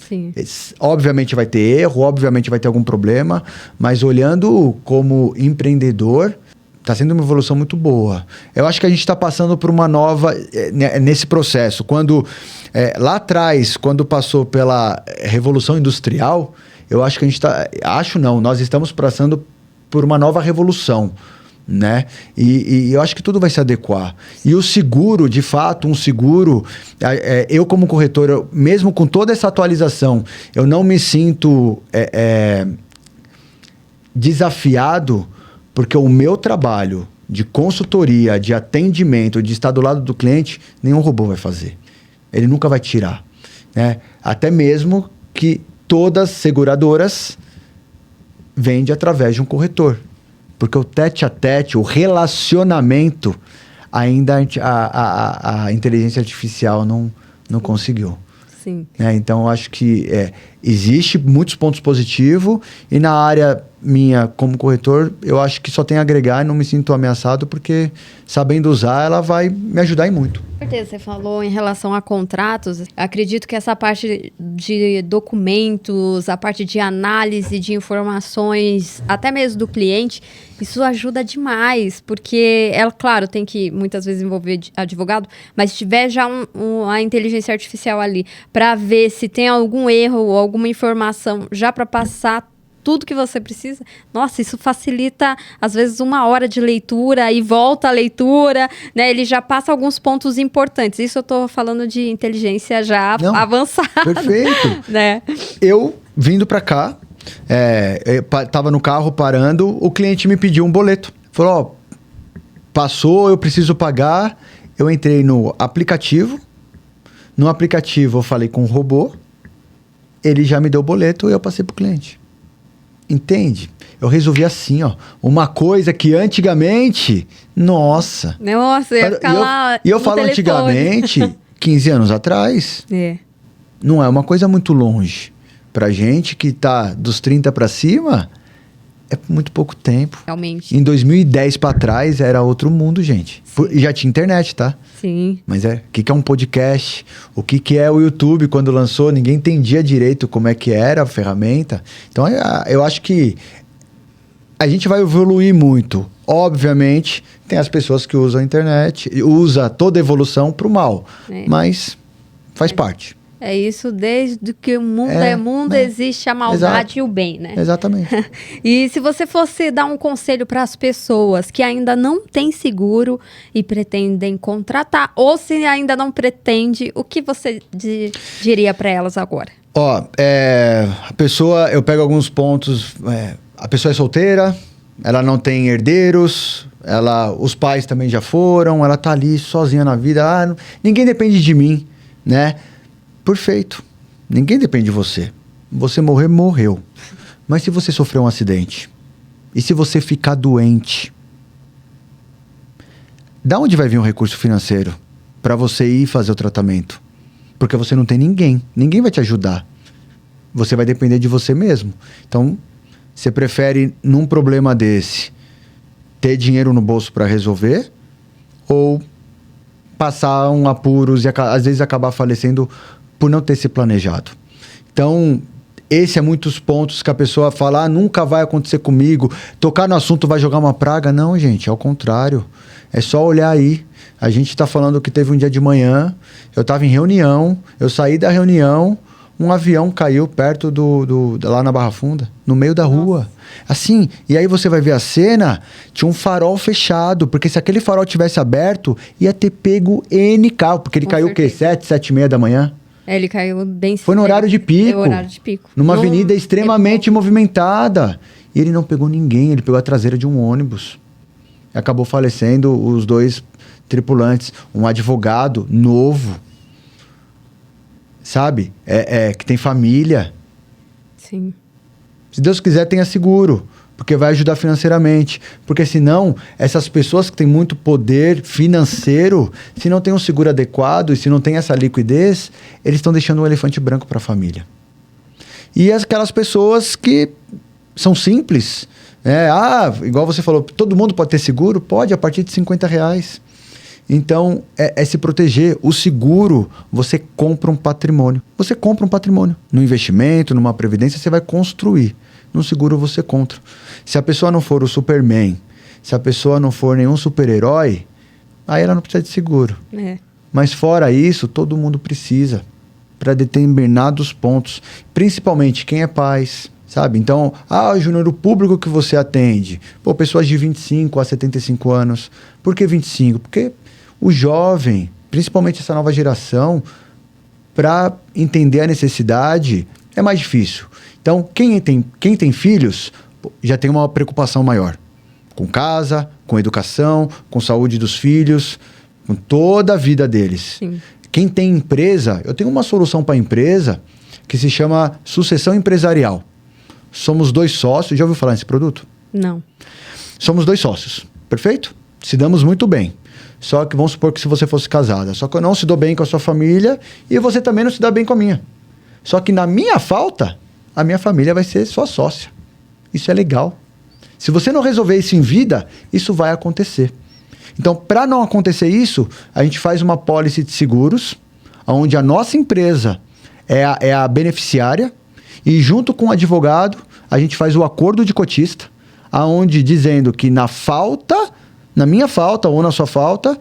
[SPEAKER 1] Sim.
[SPEAKER 2] Obviamente vai ter erro, obviamente vai ter algum problema, mas olhando como empreendedor, está sendo uma evolução muito boa. Eu acho que a gente está passando por uma nova... nesse processo. Lá atrás, quando passou pela Revolução Industrial, eu acho que a gente está... nós estamos passando por uma nova revolução, né? E eu acho que tudo vai se adequar. E o seguro, de fato, um seguro... eu como corretor, mesmo com toda essa atualização, eu não me sinto desafiado, porque o meu trabalho de consultoria, de atendimento, de estar do lado do cliente, nenhum robô vai fazer. Ele nunca vai tirar, né? Até mesmo que todas as seguradoras vendem através de um corretor. Porque o tete a tete, o relacionamento, ainda a inteligência artificial não conseguiu.
[SPEAKER 1] Sim.
[SPEAKER 2] Então, eu acho que existe muitos pontos positivos e na área minha como corretor, eu acho que só tem a agregar e não me sinto ameaçado porque, sabendo usar, ela vai me ajudar em muito.
[SPEAKER 1] Com certeza, você falou em relação a contratos. Acredito que essa parte de documentos, a parte de análise de informações, até mesmo do cliente, isso ajuda demais, porque ela, claro, tem que muitas vezes envolver advogado, mas se tiver já a inteligência artificial ali para ver se tem algum erro ou alguma informação já para passar tudo que você precisa, nossa, isso facilita, às vezes, 1 hora de leitura e volta a leitura, né? Ele já passa alguns pontos importantes. Isso eu estou falando de inteligência já avançada.
[SPEAKER 2] Perfeito.
[SPEAKER 1] Né?
[SPEAKER 2] Eu, vindo para cá, tava no carro parando, o cliente me pediu um boleto. Falou, passou, eu preciso pagar. Eu entrei no aplicativo. No aplicativo eu falei com o robô. Ele já me deu o boleto e eu passei pro cliente. Entende? Eu resolvi assim, ó. Uma coisa que antigamente... Nossa,
[SPEAKER 1] ia ficar lá
[SPEAKER 2] E eu falo telefone. Antigamente, 15 anos atrás. Não é uma coisa muito longe. Pra gente que tá dos 30 para cima, é muito pouco tempo.
[SPEAKER 1] Realmente.
[SPEAKER 2] Em 2010 para trás era outro mundo, gente. E já tinha internet, tá?
[SPEAKER 1] Sim.
[SPEAKER 2] Mas o que é um podcast? O que é o YouTube quando lançou? Ninguém entendia direito como é que era a ferramenta. Então, eu acho que a gente vai evoluir muito. Obviamente, tem as pessoas que usam a internet, usa toda a evolução pro mal. Mas faz parte.
[SPEAKER 1] É isso, desde que o mundo é mundo, existe a maldade e o bem, né?
[SPEAKER 2] Exatamente.
[SPEAKER 1] E se você fosse dar um conselho para as pessoas que ainda não têm seguro e pretendem contratar, ou se ainda não pretende, o que você diria para elas agora?
[SPEAKER 2] A pessoa, eu pego alguns pontos, a pessoa é solteira, ela não tem herdeiros, os pais também já foram, ela tá ali sozinha na vida, ninguém depende de mim, né? Perfeito. Ninguém depende de você. Você morrer, morreu. Mas se você sofrer um acidente? E se você ficar doente? Da onde vai vir um recurso financeiro para você ir fazer o tratamento? Porque você não tem ninguém. Ninguém vai te ajudar. Você vai depender de você mesmo. Então, você prefere, num problema desse, ter dinheiro no bolso para resolver? Ou passar um apuros e às vezes acabar falecendo por não ter se planejado. Então, esse é muitos pontos que a pessoa fala, nunca vai acontecer comigo, tocar no assunto vai jogar uma praga. Não, gente, ao contrário. É só olhar aí. A gente está falando que teve um dia de manhã, eu estava em reunião, eu saí da reunião, um avião caiu perto lá na Barra Funda, no meio da rua. Assim, e aí você vai ver a cena, tinha um farol fechado, porque se aquele farol tivesse aberto, ia ter pego N carro, porque ele caiu o quê? 7h30 da manhã?
[SPEAKER 1] Ele caiu bem cedo.
[SPEAKER 2] Foi no horário de pico. Numa avenida extremamente movimentada. E ele não pegou ninguém, ele pegou a traseira de um ônibus. Acabou falecendo os 2 tripulantes. Um advogado novo. Sabe? Que tem família.
[SPEAKER 1] Sim.
[SPEAKER 2] Se Deus quiser, tenha seguro. Porque vai ajudar financeiramente. Porque senão, essas pessoas que têm muito poder financeiro, se não tem um seguro adequado e se não tem essa liquidez, eles estão deixando um elefante branco para a família. E aquelas pessoas que são simples. Igual você falou, todo mundo pode ter seguro? Pode, a partir de R$50. Então, é se proteger. O seguro, você compra um patrimônio. Você compra um patrimônio. No investimento, numa previdência, você vai construir. No seguro você compra. Se a pessoa não for o Superman, se a pessoa não for nenhum super-herói, aí ela não precisa de seguro. Mas fora isso, todo mundo precisa para determinados pontos. Principalmente quem é pai, sabe? Então, Júnior, o público que você atende, pô, pessoas de 25 a 75 anos. Por que 25? Porque o jovem, principalmente essa nova geração, para entender a necessidade, é mais difícil. Então, quem tem filhos, já tem uma preocupação maior. Com casa, com educação, com saúde dos filhos, com toda a vida deles.
[SPEAKER 1] Sim.
[SPEAKER 2] Quem tem empresa, eu tenho uma solução para a empresa que se chama sucessão empresarial. Somos 2 sócios. Já ouviu falar nesse produto?
[SPEAKER 1] Não.
[SPEAKER 2] Somos 2 sócios, perfeito? Se damos muito bem. Só que vamos supor que se você fosse casada, só que eu não se dou bem com a sua família e você também não se dá bem com a minha. Só que na minha falta, a minha família vai ser sua sócia. Isso é legal. Se você não resolver isso em vida, isso vai acontecer. Então, para não acontecer isso, a gente faz uma pólice de seguros, onde a nossa empresa é a beneficiária, e junto com o advogado, a gente faz o acordo de cotista, aonde dizendo que na minha falta ou na sua falta,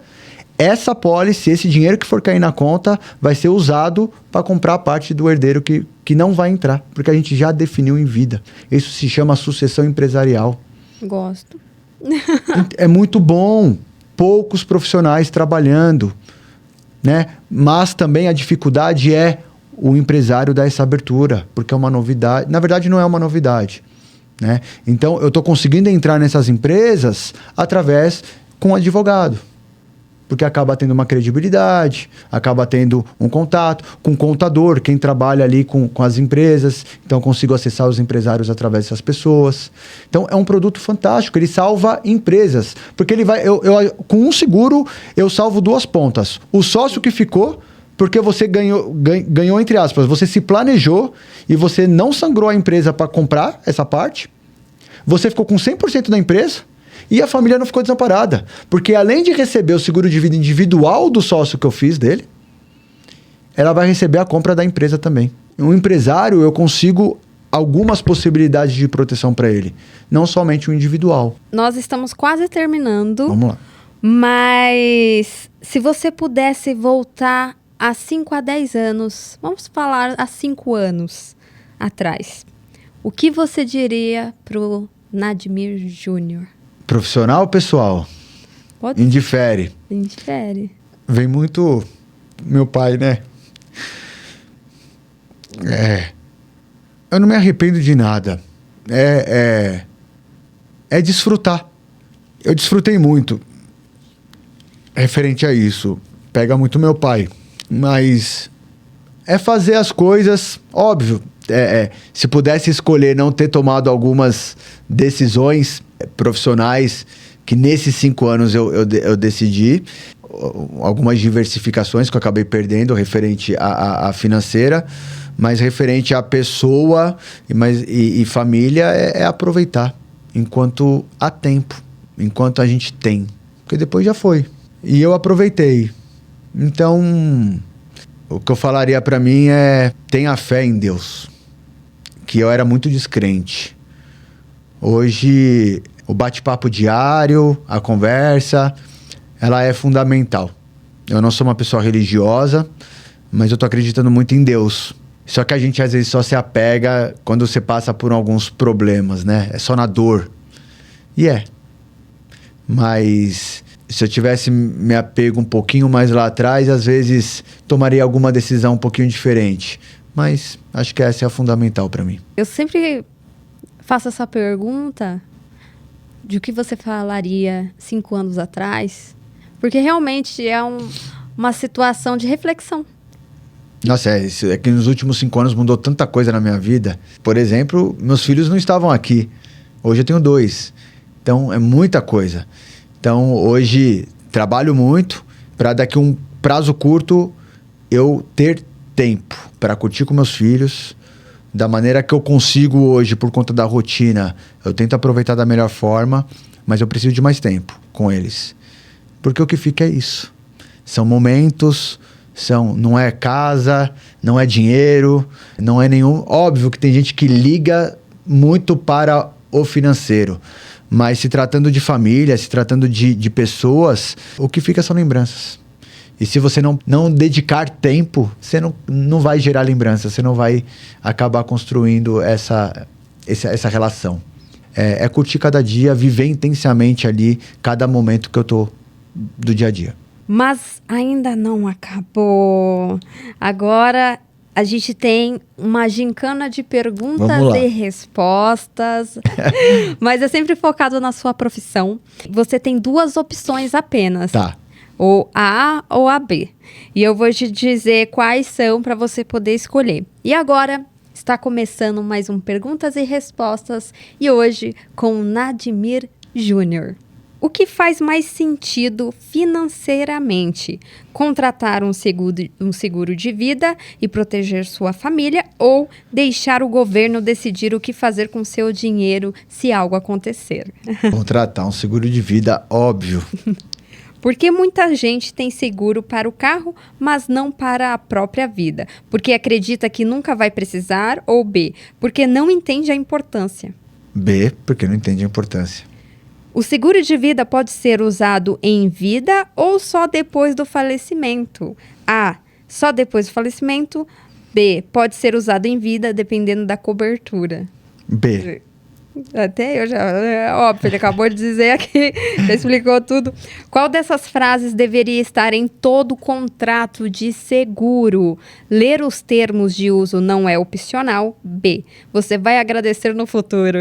[SPEAKER 2] essa pólice, esse dinheiro que for cair na conta, vai ser usado para comprar a parte do herdeiro que não vai entrar, porque a gente já definiu em vida. Isso se chama sucessão empresarial.
[SPEAKER 1] Gosto.
[SPEAKER 2] É muito bom. Poucos profissionais trabalhando, né? Mas também a dificuldade é o empresário dar essa abertura, porque é uma novidade. Na verdade, não é uma novidade, né? Então, eu estou conseguindo entrar nessas empresas através com advogado, porque acaba tendo uma credibilidade, acaba tendo um contato com contador, quem trabalha ali com as empresas, então consigo acessar os empresários através dessas pessoas. Então é um produto fantástico, ele salva empresas, porque ele vai, com um seguro eu salvo 2 pontas. O sócio que ficou, porque você ganhou entre aspas, você se planejou e você não sangrou a empresa para comprar essa parte, você ficou com 100% da empresa, e a família não ficou desamparada. Porque além de receber o seguro de vida individual do sócio que eu fiz dele, ela vai receber a compra da empresa também. Um empresário, eu consigo algumas possibilidades de proteção para ele. Não somente o individual.
[SPEAKER 1] Nós estamos quase terminando.
[SPEAKER 2] Vamos lá.
[SPEAKER 1] Mas se você pudesse voltar há 5 a 10 anos, vamos falar há 5 anos atrás, o que você diria pro Nadimir Júnior?
[SPEAKER 2] Profissional ou pessoal?
[SPEAKER 1] Pode
[SPEAKER 2] Indifere.
[SPEAKER 1] Indifere.
[SPEAKER 2] Vem muito meu pai, né? Eu não me arrependo de nada. É desfrutar. Eu desfrutei muito referente a isso. Pega muito meu pai. Mas é fazer as coisas, óbvio. Se pudesse escolher não ter tomado algumas decisões profissionais que nesses 5 anos eu decidi, algumas diversificações que eu acabei perdendo referente à financeira, mas referente à pessoa e família é aproveitar enquanto há tempo, enquanto a gente tem, porque depois já foi. E eu aproveitei. Então, o que eu falaria para mim é: tenha fé em Deus, que eu era muito descrente. Hoje, o bate-papo diário, a conversa, ela é fundamental. Eu não sou uma pessoa religiosa, mas eu tô acreditando muito em Deus. Só que a gente às vezes só se apega quando você passa por alguns problemas, né? É só na dor. Mas se eu tivesse me apego um pouquinho mais lá atrás, às vezes tomaria alguma decisão um pouquinho diferente. Mas acho que essa é a fundamental para mim.
[SPEAKER 1] Eu sempre faço essa pergunta de o que você falaria 5 anos atrás, porque realmente é uma situação de reflexão.
[SPEAKER 2] Nossa, é que nos últimos 5 anos mudou tanta coisa na minha vida. Por exemplo, meus filhos não estavam aqui. Hoje eu tenho 2. Então, é muita coisa. Então, hoje, trabalho muito para daqui a um prazo curto eu ter tempo para curtir com meus filhos da maneira que eu consigo hoje por conta da rotina. Eu tento aproveitar da melhor forma, mas eu preciso de mais tempo com eles. Porque o que fica é isso. São momentos, não é casa, não é dinheiro, não é nenhum... Óbvio que tem gente que liga muito para o financeiro, mas se tratando de família, se tratando de pessoas, o que fica são lembranças. E se você não dedicar tempo, você não vai gerar lembrança, você não vai acabar construindo essa relação. É curtir cada dia, viver intensamente ali cada momento que eu tô do dia a dia.
[SPEAKER 1] Mas ainda não acabou. Agora a gente tem uma gincana de perguntas e respostas. Mas é sempre focado na sua profissão. Você tem 2 opções apenas.
[SPEAKER 2] Tá.
[SPEAKER 1] Ou a A ou a B. E eu vou te dizer quais são para você poder escolher. E agora está começando mais um Perguntas e Respostas. E hoje com Nadimir Júnior. O que faz mais sentido financeiramente? Contratar um seguro de vida e proteger sua família ou deixar o governo decidir o que fazer com seu dinheiro se algo acontecer?
[SPEAKER 2] Contratar um seguro de vida, óbvio.
[SPEAKER 1] Porque muita gente tem seguro para o carro, mas não para a própria vida. Porque acredita que nunca vai precisar, ou B, porque não entende a importância.
[SPEAKER 2] B, porque não entende a importância.
[SPEAKER 1] O seguro de vida pode ser usado em vida ou só depois do falecimento? A, só depois do falecimento. B, pode ser usado em vida, dependendo da cobertura.
[SPEAKER 2] B.
[SPEAKER 1] Até eu já... Óbvio, ele acabou de dizer aqui, já explicou tudo. Qual dessas frases deveria estar em todo contrato de seguro? Ler os termos de uso não é opcional. B, você vai agradecer no futuro.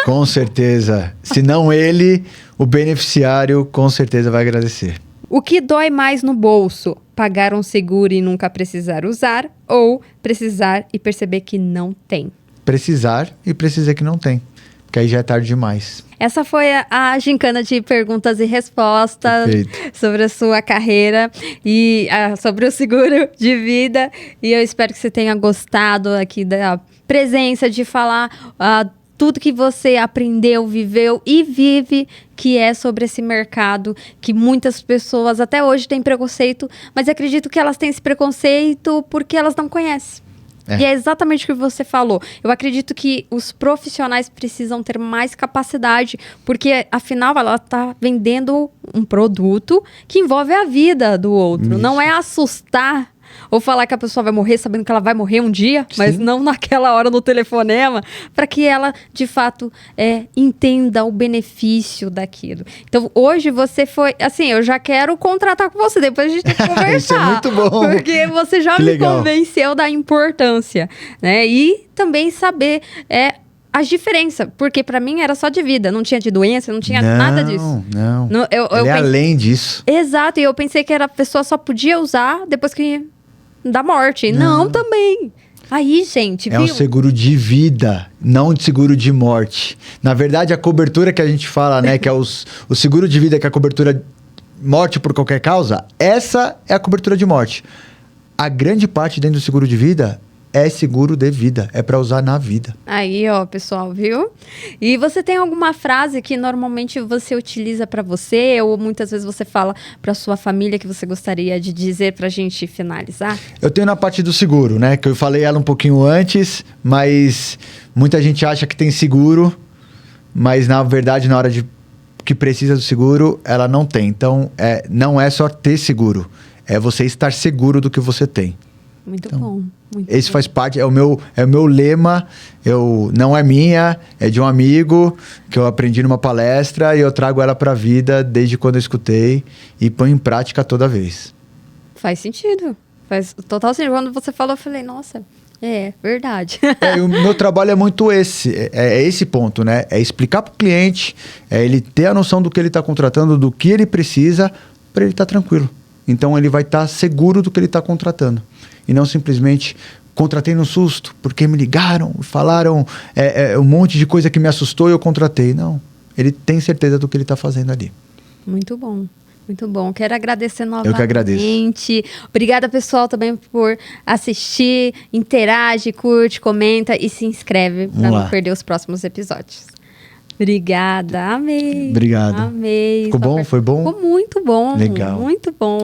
[SPEAKER 2] Com certeza. Se não ele, o beneficiário com certeza vai agradecer.
[SPEAKER 1] O que dói mais no bolso? Pagar um seguro e nunca precisar usar ou precisar e perceber que não tem?
[SPEAKER 2] Precisar e precisar que não tem. Porque aí já é tarde demais.
[SPEAKER 1] Essa foi a gincana de perguntas e respostas. Perfeito. Sobre a sua carreira e sobre o seguro de vida. E eu espero que você tenha gostado aqui da presença de falar tudo que você aprendeu, viveu e vive, que é sobre esse mercado, que muitas pessoas até hoje têm preconceito, mas acredito que elas têm esse preconceito porque elas não conhecem. E é exatamente o que você falou. Eu acredito que os profissionais precisam ter mais capacidade, porque, afinal, ela está vendendo um produto que envolve a vida do outro. Isso. Não é assustar ou falar que a pessoa vai morrer sabendo que ela vai morrer um dia, sim, mas não naquela hora no telefonema, para que ela, de fato, entenda o benefício daquilo. Então, hoje você foi... Assim, eu já quero contratar com você, depois a gente tem que conversar.
[SPEAKER 2] Isso é muito bom.
[SPEAKER 1] Porque você já me convenceu da importância, né? E também saber... as diferenças, porque pra mim era só de vida, não tinha de doença, não tinha nada disso.
[SPEAKER 2] Não, eu além disso.
[SPEAKER 1] Exato, e eu pensei que a pessoa só podia usar depois que da morte. Não, também. Aí, gente, viu?
[SPEAKER 2] É um seguro de vida, não de seguro de morte. Na verdade, a cobertura que a gente fala, né, que é o seguro de vida, que é a cobertura morte por qualquer causa, essa é a cobertura de morte. A grande parte dentro do seguro de vida é seguro de vida, é para usar na vida. Aí,
[SPEAKER 1] ó, pessoal, viu? E você tem alguma frase que normalmente você utiliza para você ou muitas vezes você fala para sua família que você gostaria de dizer pra gente finalizar?
[SPEAKER 2] Eu tenho na parte do seguro, né? Que eu falei ela um pouquinho antes, mas muita gente acha que tem seguro, mas na verdade, na hora que precisa do seguro, ela não tem. Então, não é só ter seguro, é você estar seguro do que você tem.
[SPEAKER 1] Muito bom.
[SPEAKER 2] Esse faz parte, é o meu lema, não é minha, é de um amigo que eu aprendi numa palestra e eu trago ela para a vida desde quando eu escutei e ponho em prática toda vez.
[SPEAKER 1] Faz sentido, faz total sentido. Quando você falou, eu falei, nossa, verdade.
[SPEAKER 2] O meu trabalho é muito esse ponto, né? É explicar para o cliente, ele ter a noção do que ele está contratando, do que ele precisa, para ele estar tranquilo. Então ele vai estar seguro do que ele está contratando. E não simplesmente contratei no susto, porque me ligaram, falaram um monte de coisa que me assustou e eu contratei. Não, ele tem certeza do que ele está fazendo ali.
[SPEAKER 1] Muito bom, muito bom. Quero agradecer novamente.
[SPEAKER 2] Eu que agradeço.
[SPEAKER 1] Obrigada, pessoal, também por assistir, interage, curte, comenta e se inscreve para não perder os próximos episódios. Obrigada, amei.
[SPEAKER 2] Obrigado.
[SPEAKER 1] Amei.
[SPEAKER 2] Ficou bom? Foi bom?
[SPEAKER 1] Ficou muito bom.
[SPEAKER 2] Legal.
[SPEAKER 1] Muito bom.